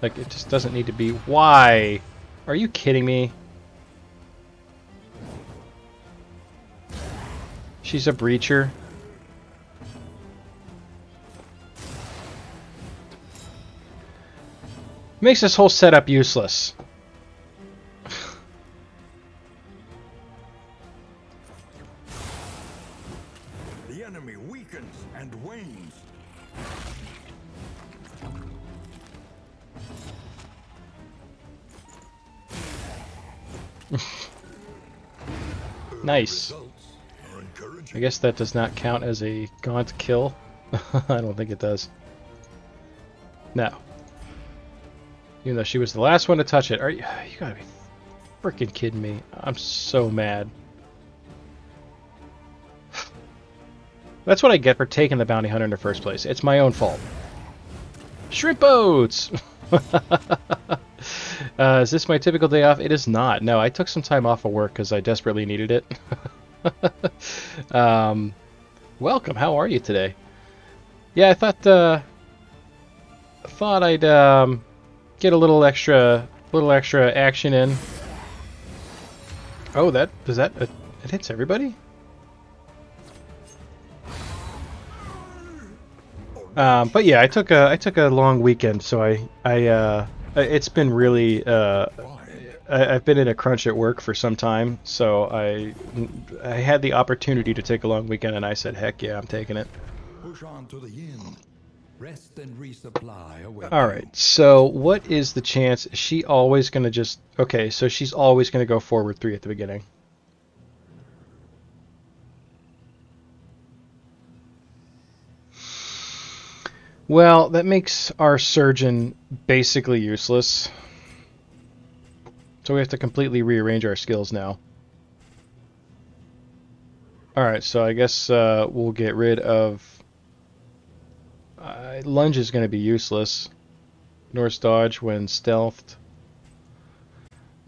Like it just doesn't need to be. Why? Are you kidding me? She's a breacher. Makes this whole setup useless. The enemy weakens and wanes. Nice. I guess that does not count as a gaunt kill. I don't think it does. No. Even though she was the last one to touch it. You gotta be freaking kidding me. I'm so mad. That's what I get for taking the bounty hunter in the first place. It's my own fault. Shrimp boats! Is this my typical day off? It is not. No, I took some time off of work because I desperately needed it. Welcome. How are you today? Yeah, I thought I'd get a little extra action in. Oh, it hits everybody? But yeah, I took a long weekend, so it's been really I've been in a crunch at work for some time, so I had the opportunity to take a long weekend, and I said, heck yeah, I'm taking it. Push on to the inn. Rest and resupply away. All right. So, what is the chance? Is she always going to just... Okay, so she's always going to go forward 3 at the beginning. Well, that makes our surgeon basically useless. So we have to completely rearrange our skills now. Alright, so I guess we'll get rid of... lunge is going to be useless. Norse dodge when stealthed.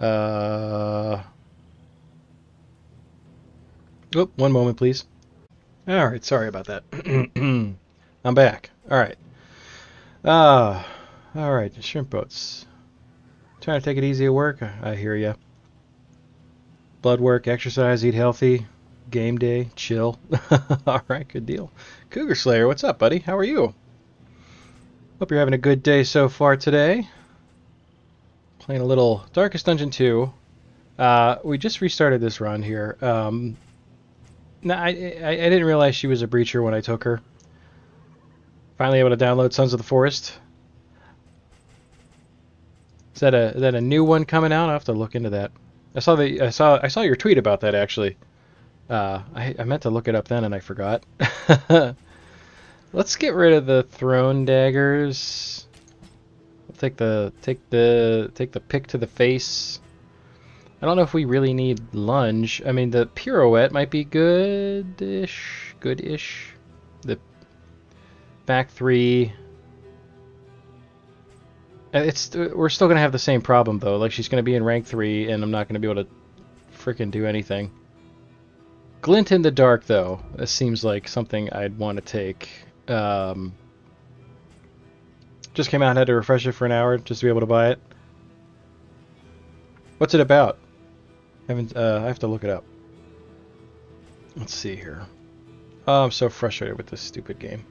Oh, one moment, please. Alright, sorry about that. I'm back. Alright. Alright, shrimp boats. Trying to take it easy at work? I hear ya. Blood work, exercise, eat healthy, game day, chill. Alright, good deal. Cougar Slayer, what's up, buddy? How are you? Hope you're having a good day so far today. Playing a little Darkest Dungeon 2. We just restarted this run here. No, I didn't realize she was a breacher when I took her. Finally able to download Sons of the Forest. Is that a new one coming out? I'll have to look into that. I saw your tweet about that actually. I meant to look it up then and I forgot. Let's get rid of the thrown daggers. We'll take the pick to the face. I don't know if we really need lunge. I mean, the pirouette might be good-ish. The back three. We're still gonna have the same problem though. Like she's gonna be in rank 3, and I'm not gonna be able to freaking do anything. Glint in the dark though. This seems like something I'd want to take. Just came out and had to refresh it for an hour just to be able to buy it. What's it about? I have to look it up. Let's see here. Oh, I'm so frustrated with this stupid game.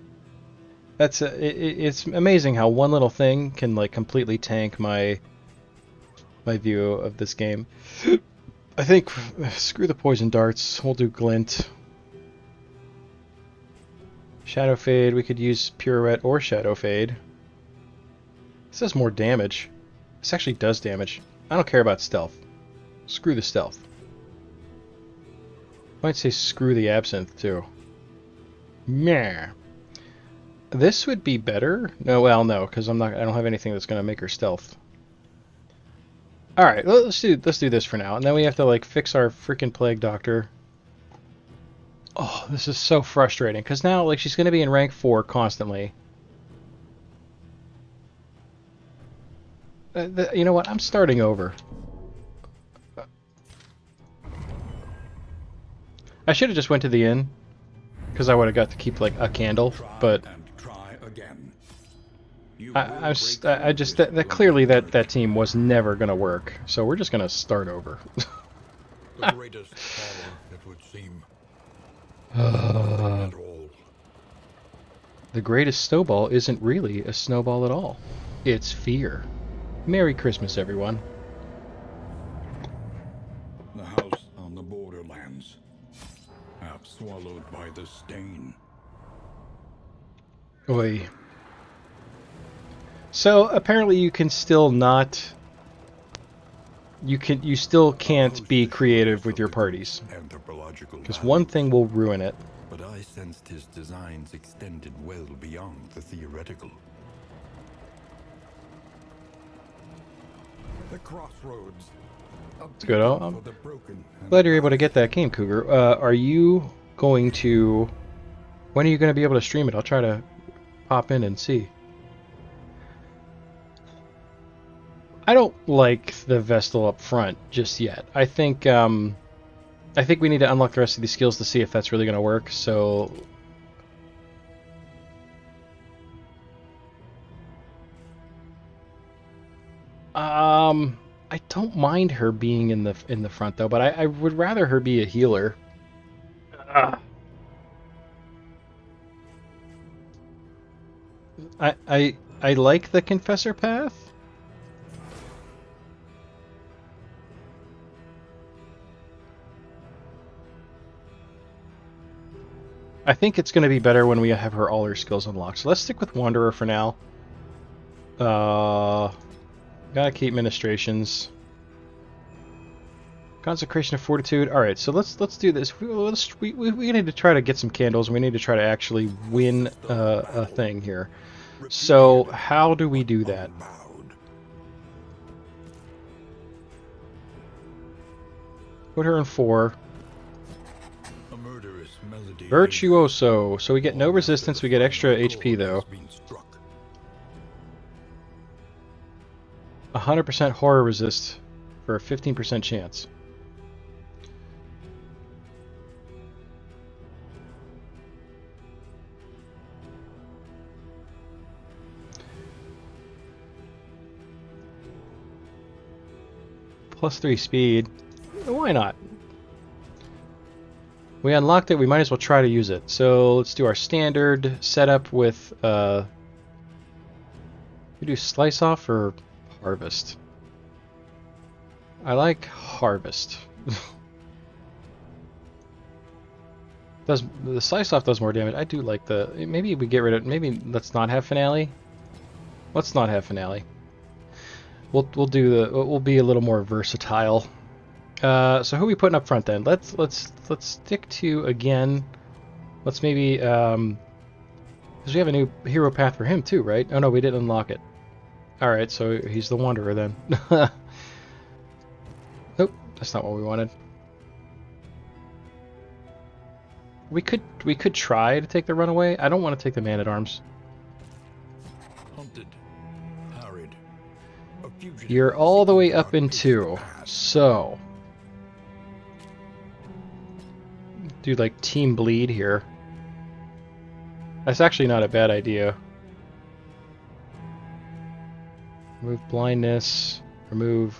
It's amazing how one little thing can like completely tank my view of this game. I think screw the poison darts. We'll do glint. Shadow fade. We could use pirouette or shadow fade. This does more damage. This actually does damage. I don't care about stealth. Screw the stealth. I might say screw the absinthe too. Meh. This would be better. No, well, no, because I don't have anything that's gonna make her stealth. All right, let's do this for now, and then we have to like fix our freaking plague doctor. Oh, this is so frustrating because now like she's gonna be in rank 4 constantly. You know what? I'm starting over. I should have just went to the inn because I would have got to keep like a candle, but. I just that clearly that team was never gonna work, so we're just gonna start over. The greatest power, it would seem. At all. The greatest snowball isn't really a snowball at all. It's fear. Merry Christmas, everyone. The house on the borderlands, half swallowed by the stain. Oi. So apparently you can still not. You still can't be creative with your parties. Because one thing will ruin it. But I sensed his designs extended well beyond the theoretical. The crossroads. It's good. I'm glad you're able to get that game, Cougar. Are you going to? When are you going to be able to stream it? I'll try to pop in and see. I don't like the Vestal up front just yet. I think we need to unlock the rest of these skills to see if that's really going to work. So I don't mind her being in the front though, but I would rather her be a healer. I like the Confessor path. I think it's going to be better when we have all her skills unlocked. So let's stick with Wanderer for now. Gotta keep ministrations. Consecration of Fortitude. All right, so let's do this. We need to try to get some candles, and we need to try to actually win a thing here. So how do we do that? Put her in 4. Virtuoso. So we get no resistance, we get extra HP though. 100% horror resist for a 15% chance. +3 speed. Why not? We unlocked it, we might as well try to use it. So let's do our standard setup with we do slice off or harvest. I like harvest. The slice off does more damage. I do like the maybe we get rid of maybe let's not have finale. Let's not have finale. We'll be a little more versatile. So who are we putting up front then? Let's stick to again. Let's maybe because we have a new hero path for him too, right? Oh no, we didn't unlock it. All right, so he's the Wanderer then. Nope, that's not what we wanted. We could try to take the runaway. I don't want to take the Man-at-Arms. Hunted, harried, a fugitive You're all the way up in seeking 2, so do like team bleed here. That's actually not a bad idea. Remove blindness. Remove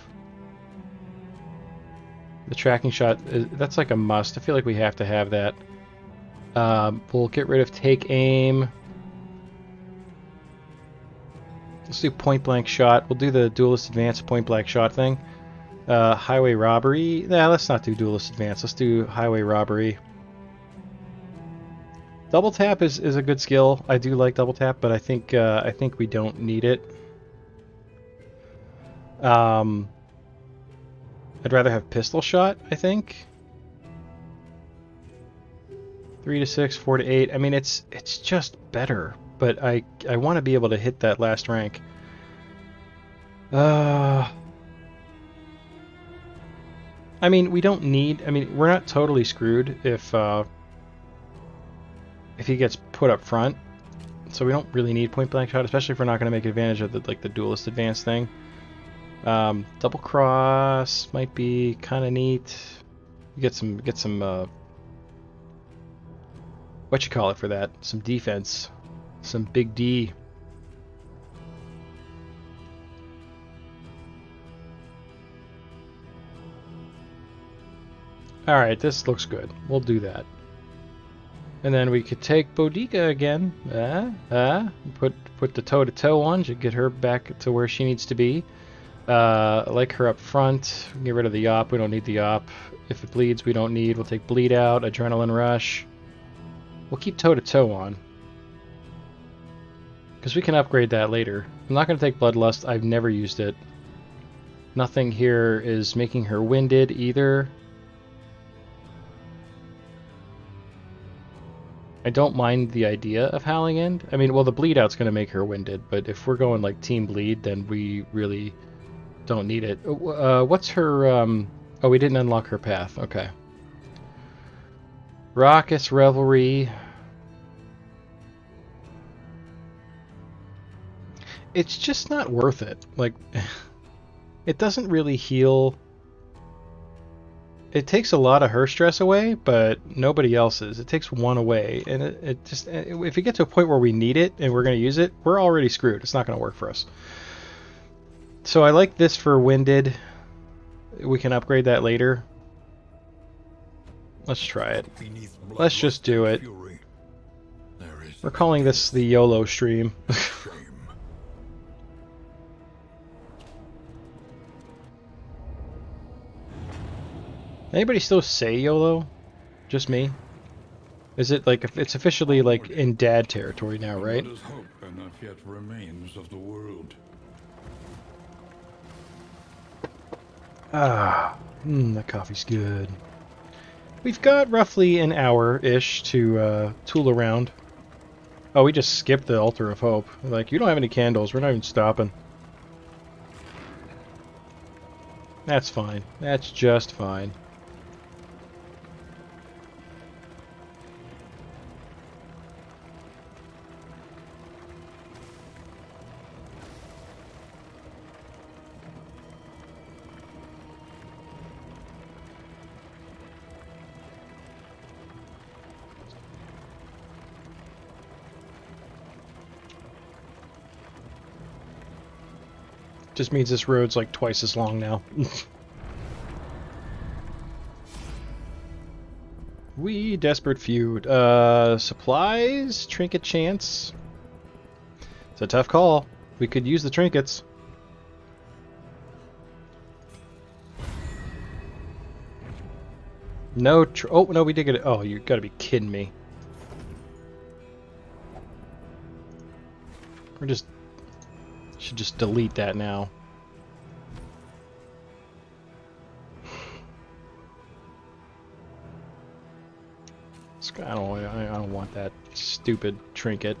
the tracking shot. That's like a must. I feel like we have to have that. We'll get rid of take aim. Let's do point blank shot. We'll do the duelist advance point blank shot thing. Highway robbery. Nah, let's not do duelist advance. Let's do highway robbery. Double tap is a good skill. I do like double tap, but I think we don't need it. I'd rather have pistol shot, I think. 3 to 6, 4 to 8. I mean, it's just better, but I want to be able to hit that last rank. I mean, we don't need. I mean, we're not totally screwed if he gets put up front, so we don't really need point blank shot, especially if we're not going to make advantage of the duelist advance thing. Double cross might be kind of neat. Get some what you call it for that? Some defense, some big D. All right, this looks good. We'll do that. And then we could take Boudica again. Put the toe-to-toe on to get her back to where she needs to be. Like her up front. Get rid of the op. We don't need the op. If it bleeds, we don't need. We'll take bleed out. Adrenaline rush. We'll keep toe-to-toe on. Because we can upgrade that later. I'm not going to take Bloodlust. I've never used it. Nothing here is making her winded either. I don't mind the idea of Howling End. I mean, well, the bleed out's going to make her winded, but if we're going like team bleed, then we really don't need it. What's her... Oh, we didn't unlock her path. Okay. Raucous Revelry. It's just not worth it. Like, it doesn't really heal... It takes a lot of her stress away, but nobody else's. It takes one away, and it just... If we get to a point where we need it, and we're going to use it, we're already screwed. It's not going to work for us. So I like this for Winded. We can upgrade that later. Let's try it. Let's just do it. We're calling this the YOLO stream. Anybody still say YOLO? Just me? Is it like, it's officially like in dad territory now, right? What is hope and not yet remains of the world? Ah, that coffee's good. We've got roughly an hour-ish to tool around. Oh, we just skipped the Altar of Hope. Like, you don't have any candles. We're not even stopping. That's fine. That's just fine. Just means this road's like twice as long now. We desperate feud. Supplies, trinket chance. It's a tough call. We could use the trinkets. No. Oh no, we did get it. Oh, you gotta be kidding me. We're just. Should just delete that now. I don't want that stupid trinket.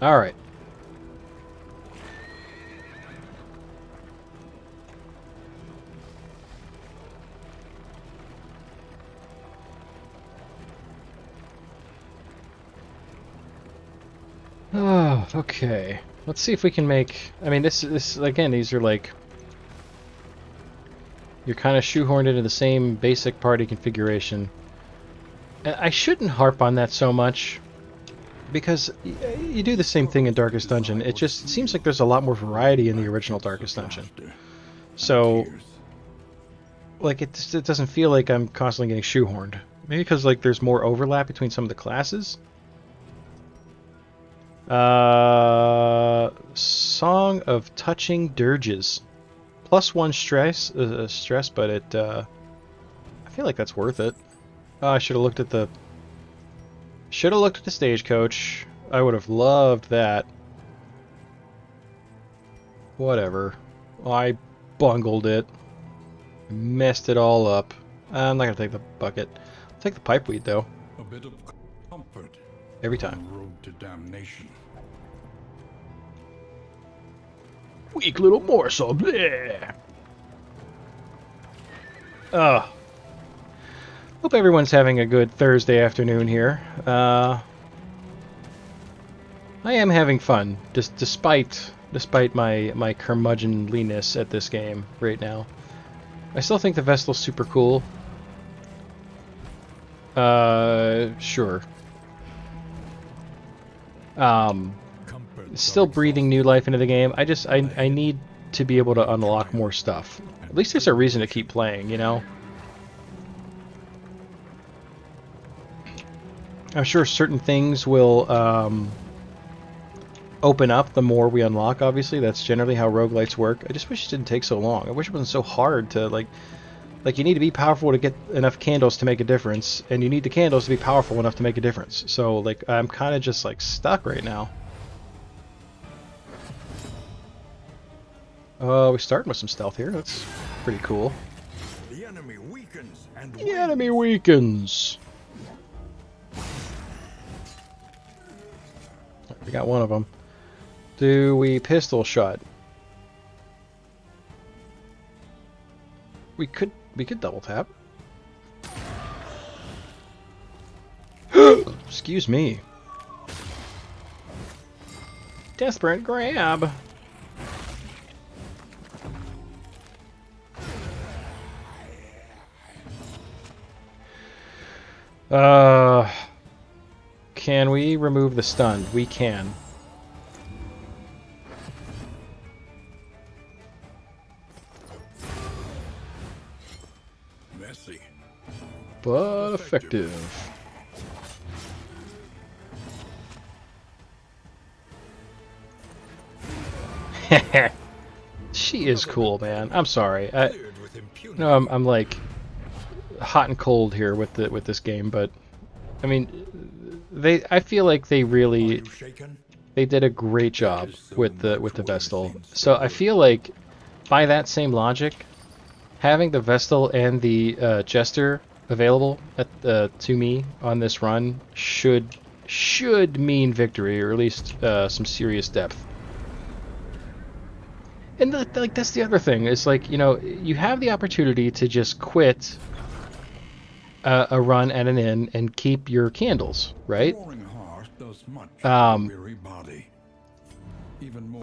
All right. Oh, okay. Let's see if we can make... I mean, this again, these are like... You're kind of shoehorned into the same basic party configuration. And I shouldn't harp on that so much, because you do the same thing in Darkest Dungeon. It just seems like there's a lot more variety in the original Darkest Dungeon. So, like, it doesn't feel like I'm constantly getting shoehorned. Maybe because, like, there's more overlap between some of the classes? Song of Touching Dirges. +1 stress, but it, I feel like that's worth it. Oh, I should have looked at the... Should have looked at the stagecoach. I would have loved that. Whatever. I bungled it. Messed it all up. I'm not gonna take the bucket. I'll take the pipeweed, though. A bit of comfort. Every time. On the road to damnation. Weak little morsel. Bleh. Ugh. Hope everyone's having a good Thursday afternoon here. I am having fun, despite my curmudgeonliness at this game right now. I still think the Vestal's super cool. Sure. Still breathing new life into the game. I need to be able to unlock more stuff. At least there's a reason to keep playing, you know? I'm sure certain things will open up the more we unlock, obviously. That's generally how roguelites work. I just wish it didn't take so long. I wish it wasn't so hard to, like you need to be powerful to get enough candles to make a difference, and you need the candles to be powerful enough to make a difference. So, like, I'm kind of just, like, stuck right now. We're starting with some stealth here. That's pretty cool. The enemy weakens and the enemy weakens. We got one of them. Do we pistol shot? We could double tap. Excuse me. Desperate grab. Can we remove the stun? We can. Messy, but effective. She is cool, man. I'm sorry. No, I'm like hot and cold here with this game, but I mean, I feel like they did a great job with the Vestal. So I feel like by that same logic, having the Vestal and the Jester available to me on this run should mean victory, or at least some serious depth. And like that's the other thing. It's like, you know, you have the opportunity to just quit a run at an inn and keep your candles, right? Well,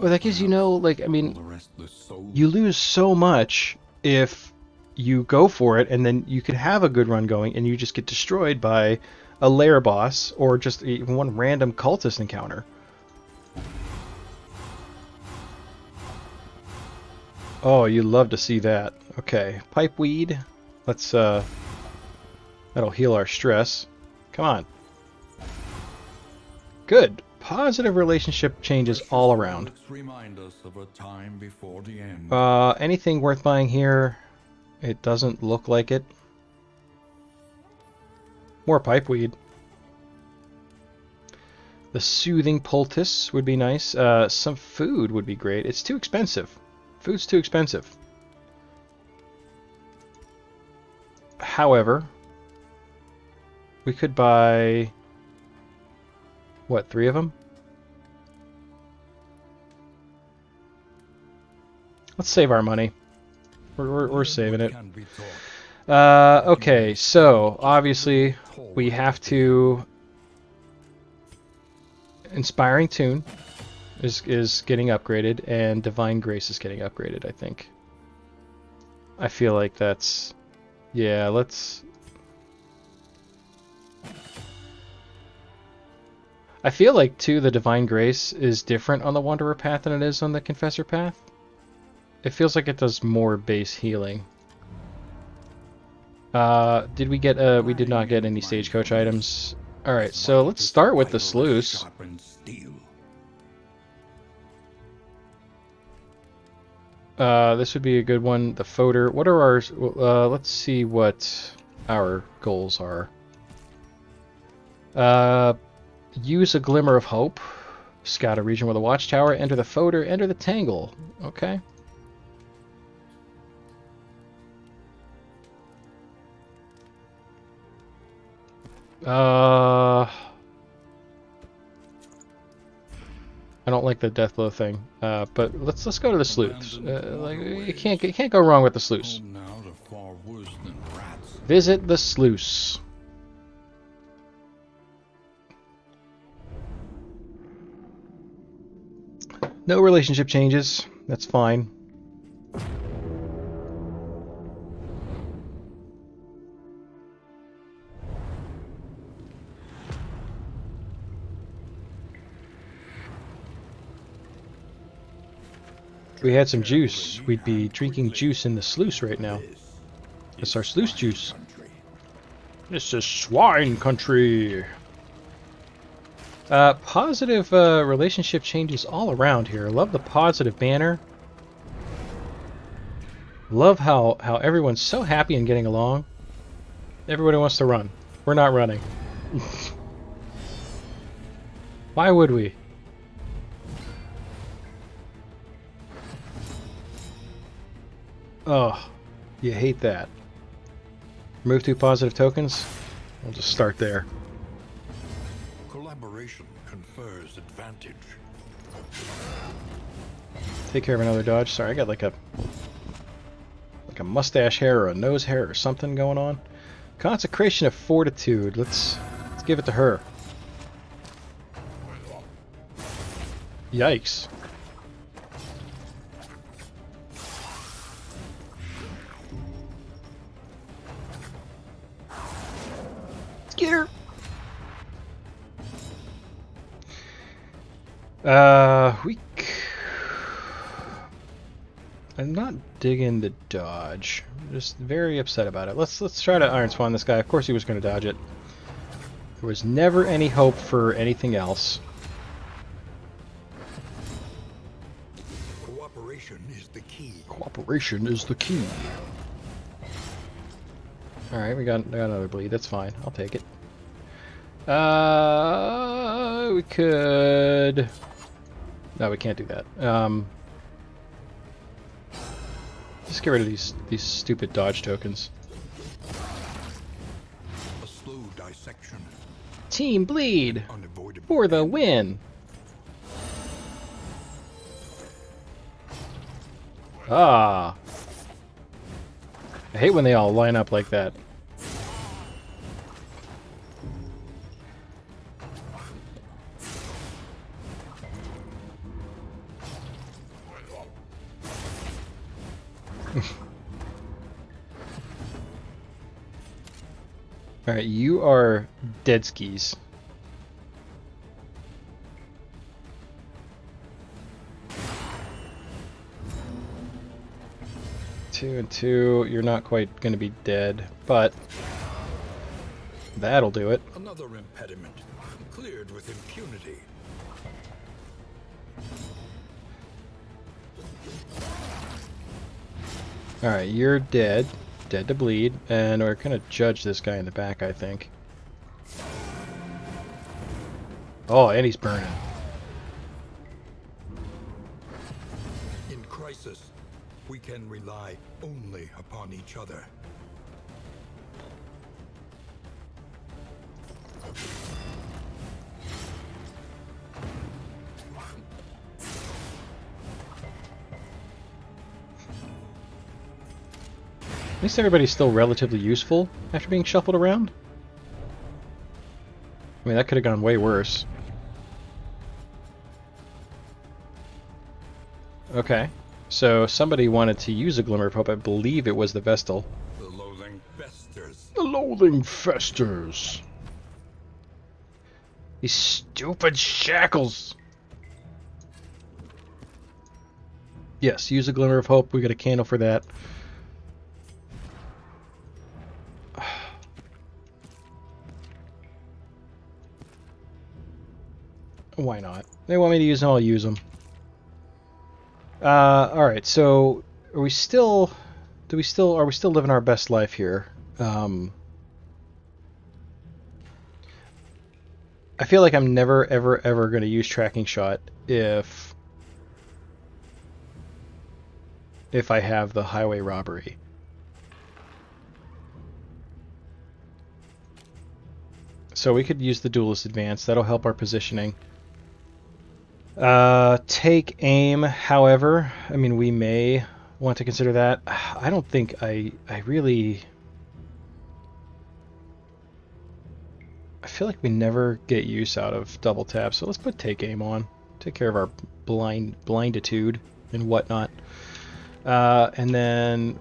that gives you no, like, I mean, you lose so much if you go for it, and then you could have a good run going, and you just get destroyed by a lair boss, or just even one random cultist encounter. Oh, you love to see that. Okay, pipeweed. Let's, that'll heal our stress. Come on. Good. Positive relationship changes all around. Anything worth buying here? It doesn't look like it. More pipeweed. The soothing poultice would be nice. Some food would be great. It's too expensive. Food's too expensive. However, We could buy... what, 3 of them? Let's save our money. We're saving it. Okay, so obviously we have to... Inspiring Tune is getting upgraded, and Divine Grace is getting upgraded, I think. I feel like that's... yeah, let's... I feel like, too, the Divine Grace is different on the Wanderer path than it is on the Confessor path. It feels like it does more base healing. Did we get, we did not get any Stagecoach items. Alright, so let's start with the Sluice. This would be a good one. The Fodder. What are our... let's see what our goals are. Use a Glimmer of Hope. Scout a region with a Watchtower. Enter the Fodder. Enter the Tangle. Okay. I don't like the Deathblow thing, but let's go to the Sleuths. Like you can't go wrong with the Sleuths. Visit the Sleuths. No relationship changes. That's fine. If we had some juice, we'd be drinking juice in the sluice right now. It's our sluice juice. This is swine country. Positive relationship changes all around here. Love the positive banner. Love how everyone's so happy and getting along. Everybody wants to run. We're not running. Why would we? Oh, you hate that. Remove 2 positive tokens? We'll just start there. Collaboration confers advantage. Take care of another dodge. Sorry, I got like a mustache hair or a nose hair or something going on. Consecration of Fortitude. Let's give it to her. Yikes. Get her. I'm not digging the dodge. I'm just very upset about it. Let's try to Iron Swan this guy. Of course he was going to dodge it. There was never any hope for anything else. Cooperation is the key. Cooperation is the key. Alright, we got another bleed. That's fine. I'll take it. We could... No, we can't do that. Just get rid of these stupid dodge tokens. A slow dissection. Team bleed for the win. Ah. I hate when they all line up like that. Alright, you are dead skis. Two and two, you're not quite going to be dead, but that'll do it. Another impediment, cleared with impunity. Alright, you're dead. Dead to bleed, and we're going to judge this guy in the back, I think. Oh, and he's burning. In crisis, we can rely only upon each other. At least everybody's still relatively useful after being shuffled around. I mean, that could have gone way worse. Okay. So somebody wanted to use a Glimmer of Hope. I believe it was the Vestal. The loathing festers. The loathing festers. These stupid shackles. Yes, use a Glimmer of Hope. We got a candle for that. Why not? They want me to use them, I'll use them. Alright, so are we still living our best life here? I feel like I'm never ever going to use tracking shot if I have the highway robbery. So we could use the duelist advance. That'll help our positioning. Take aim, however, I mean, we may want to consider that. I don't think I really... I feel like we never get use out of double tap, so let's put take aim on. Take care of our blinditude and whatnot. And then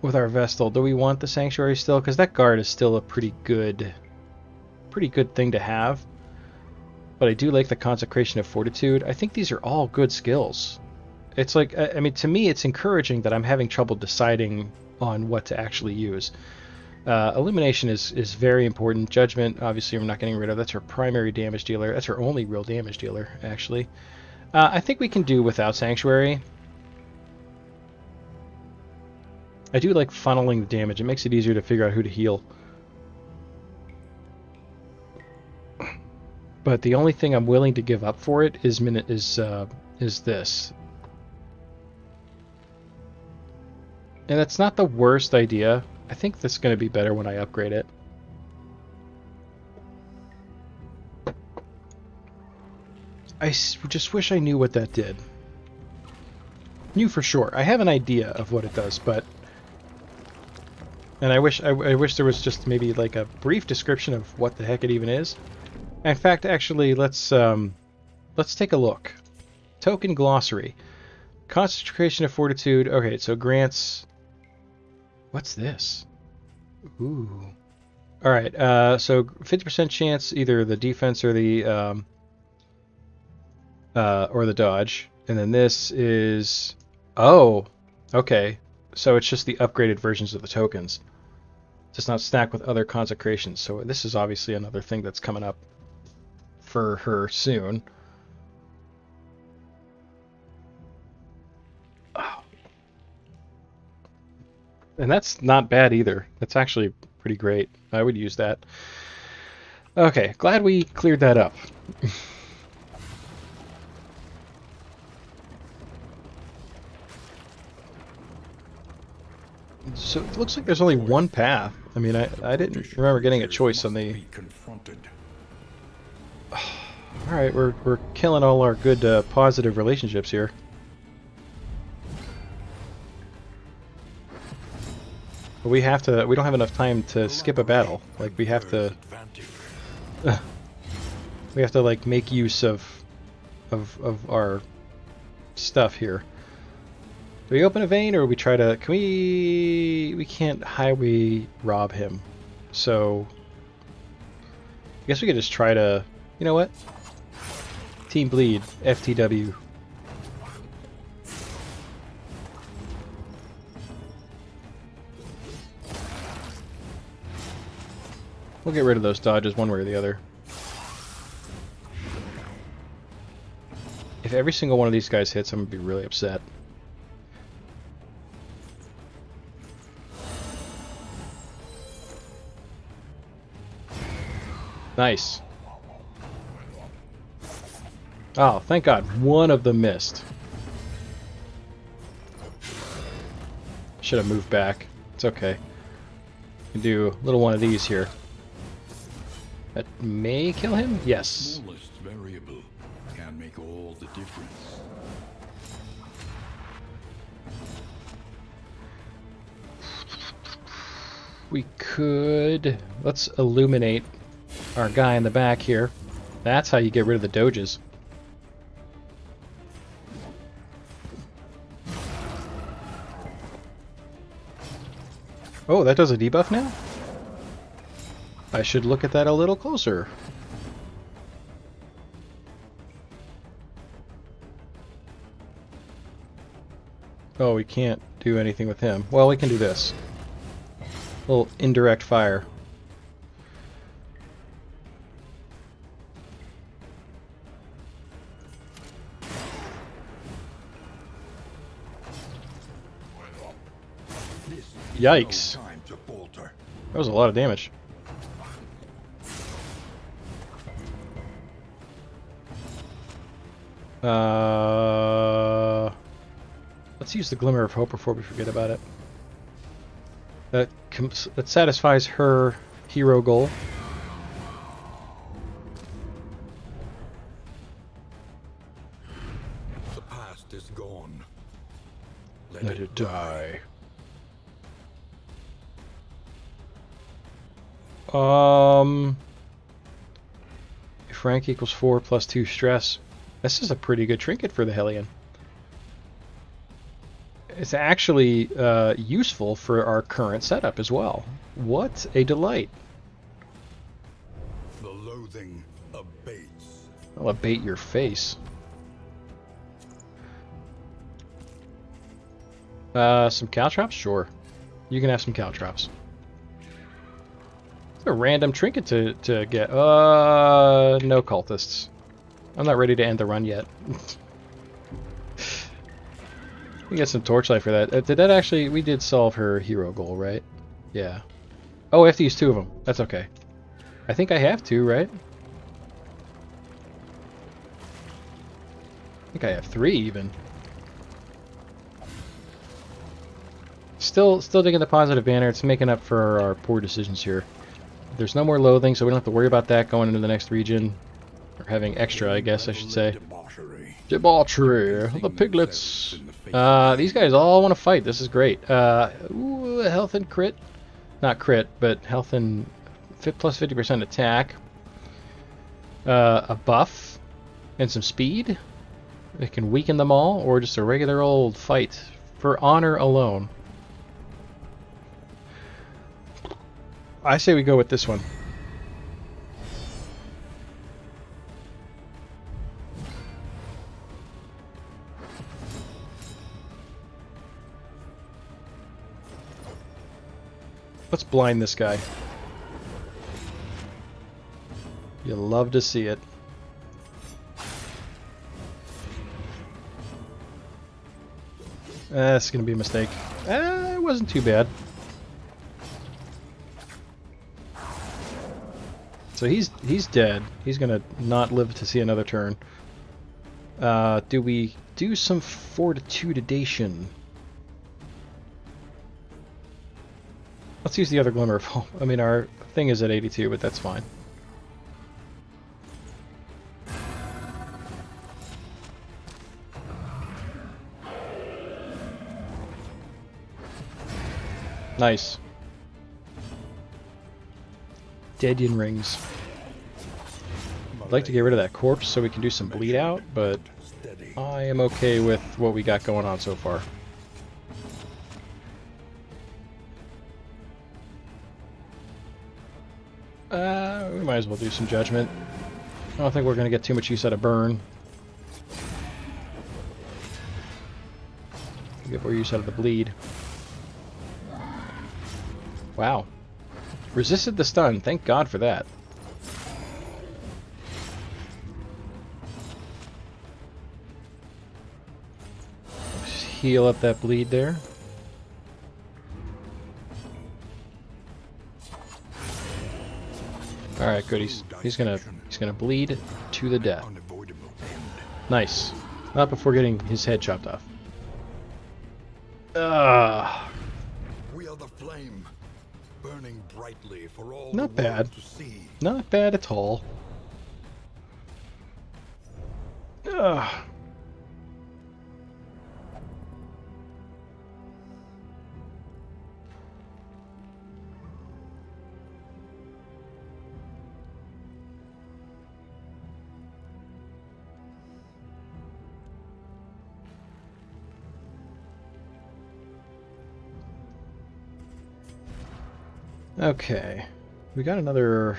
with our Vestal, do we want the Sanctuary still? Because that guard is still a pretty good thing to have. But I do like the Consecration of Fortitude. I think these are all good skills. It's like, I mean, to me, it's encouraging that I'm having trouble deciding on what to actually use. Illumination is very important. Judgment, obviously, we're not getting rid of. That's our primary damage dealer. That's our only real damage dealer, actually. I think we can do without Sanctuary. I do like funneling the damage. It makes it easier to figure out who to heal. But the only thing I'm willing to give up for it is this. And that's not the worst idea. I think that's going to be better when I upgrade it. I just wish I knew what that did. Knew for sure. I have an idea of what it does, but... And I wish there was just maybe like a brief description of what the heck it even is. In fact, actually, let's take a look. Token glossary. Concentration of Fortitude. Okay, so grants... What's this? Ooh. Alright, so 50% chance either the defense or the dodge. And then this is... Oh! Okay. So it's just the upgraded versions of the tokens. It does not stack with other consecrations. So this is obviously another thing that's coming up for her soon. Oh. And that's not bad either. That's actually pretty great. I would use that. Okay, glad we cleared that up. So it looks like there's only one path. I mean, I didn't remember getting a choice on the... Alright, we're killing all our good positive relationships here. But we don't have enough time to skip a battle. Like, we have to like make use of our stuff here. Do we open a vein, or we try to... Can we can't highway rob him. So... I guess we could just try to... You know what? Team Bleed. FTW. We'll get rid of those dodges one way or the other. If every single one of these guys hits, I'm going to be really upset. Nice. Oh, thank God. One of them missed. Should have moved back. It's okay. We can do a little one of these here. That may kill him? Yes. Smallest variable can make all the difference. We could... Let's illuminate our guy in the back here. That's how you get rid of the doges. Oh, that does a debuff now? I should look at that a little closer. Oh, we can't do anything with him. Well, we can do this. A little indirect fire. Yikes. That was a lot of damage. Let's use the Glimmer of Hope before we forget about it. That satisfies her hero goal. The past is gone. Let it die. If rank equals 4 plus 2 stress, this is a pretty good trinket for the Hellion. It's actually useful for our current setup as well. What a delight. The loathing abates. I'll abate your face. Some caltrops? Sure. You can have some caltrops. It's a random trinket to get. No cultists. I'm not ready to end the run yet. We get some torchlight for that. Did that actually... We did solve her hero goal, right? Yeah. Oh, I have to use 2 of them. That's okay. I think I have 2, right? I think I have 3 even. Still digging the positive banner. It's making up for our poor decisions here. There's no more loathing, so we don't have to worry about that going into the next region. Or having extra, I guess I should say. Debauchery. The piglets. These guys all want to fight. This is great. Ooh, health and crit. Not crit, but health and plus 50% attack. A buff. And some speed. It can weaken them all, or just a regular old fight. For honor alone. I say we go with this one. Let's blind this guy. You love to see it. That's gonna be a mistake. It wasn't too bad. So he's dead. He's gonna not live to see another turn. Do we do some fortitudination? Let's use the other Glimmer of Hope. I mean, our thing is at 82, but that's fine. Nice. Deadian rings. I'd like to get rid of that corpse so we can do some bleed out, but I am okay with what we got going on so far. We might as well do some judgment. I don't think we're going to get too much use out of burn. Get more use out of the bleed. Wow. Resisted the stun. Thank God for that. Just heal up that bleed there. All right, good. He's gonna bleed to the death. Nice. Not before getting his head chopped off. We are the flame, burning brightly for all Not the world bad. to see. Not bad at all. Okay. We got another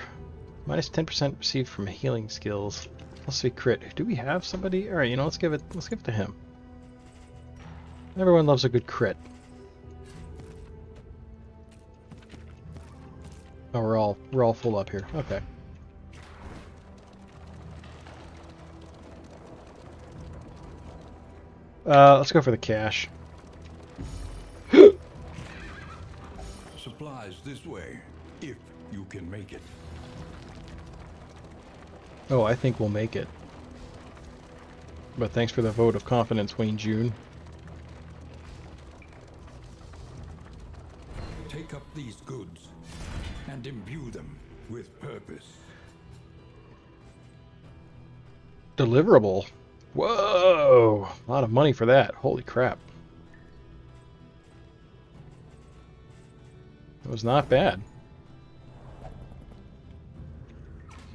minus 10% received from healing skills. Let's see, crit. Do we have somebody? All right, you know, let's give it to him. Everyone loves a good crit. Oh, we're all full up here. Okay. Let's go for the cash. Supplies this way, if you can make it. Oh, I think we'll make it. But thanks for the vote of confidence, Wayne June. Take up these goods and imbue them with purpose. Deliverable. Whoa! A lot of money for that. Holy crap. That was not bad.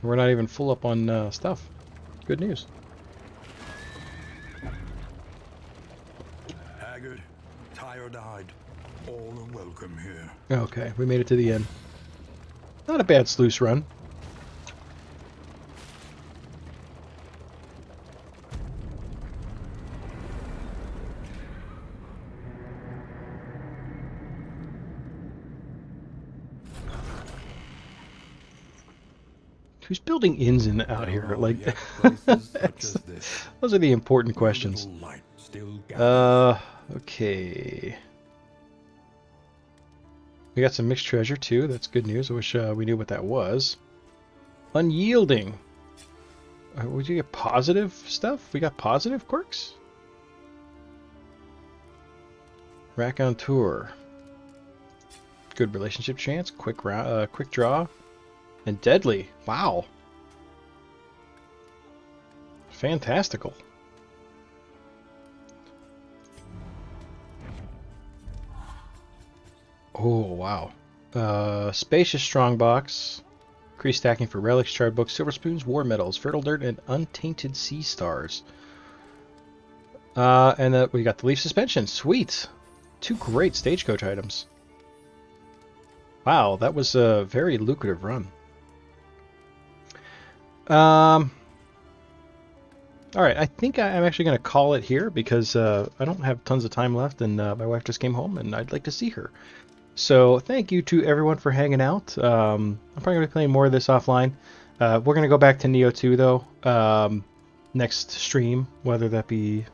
We're not even full up on stuff. Good news. Haggard, tired-eyed, all are welcome here. Okay, we made it to the end. Not a bad sluice run. Who's building inns in out here? Like, those are the important questions. Okay. We got some mixed treasure too. That's good news. I wish we knew what that was. Unyielding. Would you get positive stuff? We got positive quirks. Rack on tour. Good relationship chance. Quick draw. And deadly. Wow. Fantastical. Oh, wow. Spacious strongbox. Increase stacking for relics, charred books, silver spoons, war medals, fertile dirt, and untainted sea stars. And we got the leaf suspension. Sweet. 2 great stagecoach items. Wow, that was a very lucrative run. Alright, I think I'm actually going to call it here because I don't have tons of time left and my wife just came home and I'd like to see her. So thank you to everyone for hanging out. I'm probably going to be playing more of this offline. We're going to go back to Neo 2 though, next stream, whether that be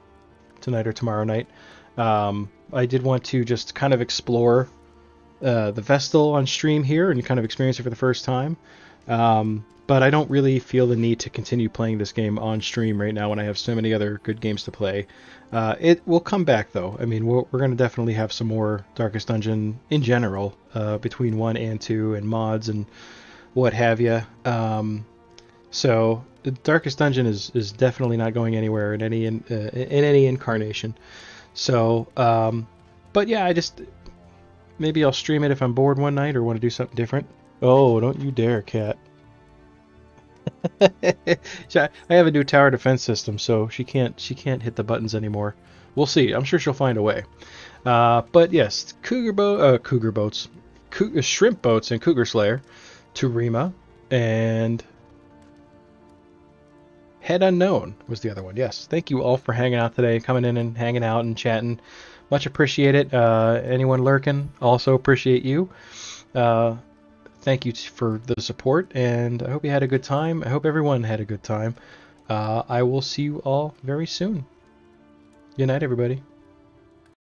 tonight or tomorrow night. I did want to just kind of explore the Vestal on stream here and kind of experience it for the first time. But I don't really feel the need to continue playing this game on stream right now when I have so many other good games to play. It will come back though. I mean, we're going to definitely have some more Darkest Dungeon in general, between 1 and 2 and mods and what have you. So the Darkest Dungeon is definitely not going anywhere in any incarnation. So, but yeah, maybe I'll stream it if I'm bored one night or want to do something different. Oh, don't you dare, cat. I have a new tower defense system, so she can't hit the buttons anymore. We'll see. I'm sure she'll find a way. But yes, shrimp boats, and cougar slayer, Turima, and Head Unknown was the other one. Yes, thank you all for hanging out today, coming in and hanging out and chatting. Much appreciated. Anyone lurking, also appreciate you. Thank you for the support, and I hope you had a good time. I hope everyone had a good time. I will see you all very soon. Good night, everybody.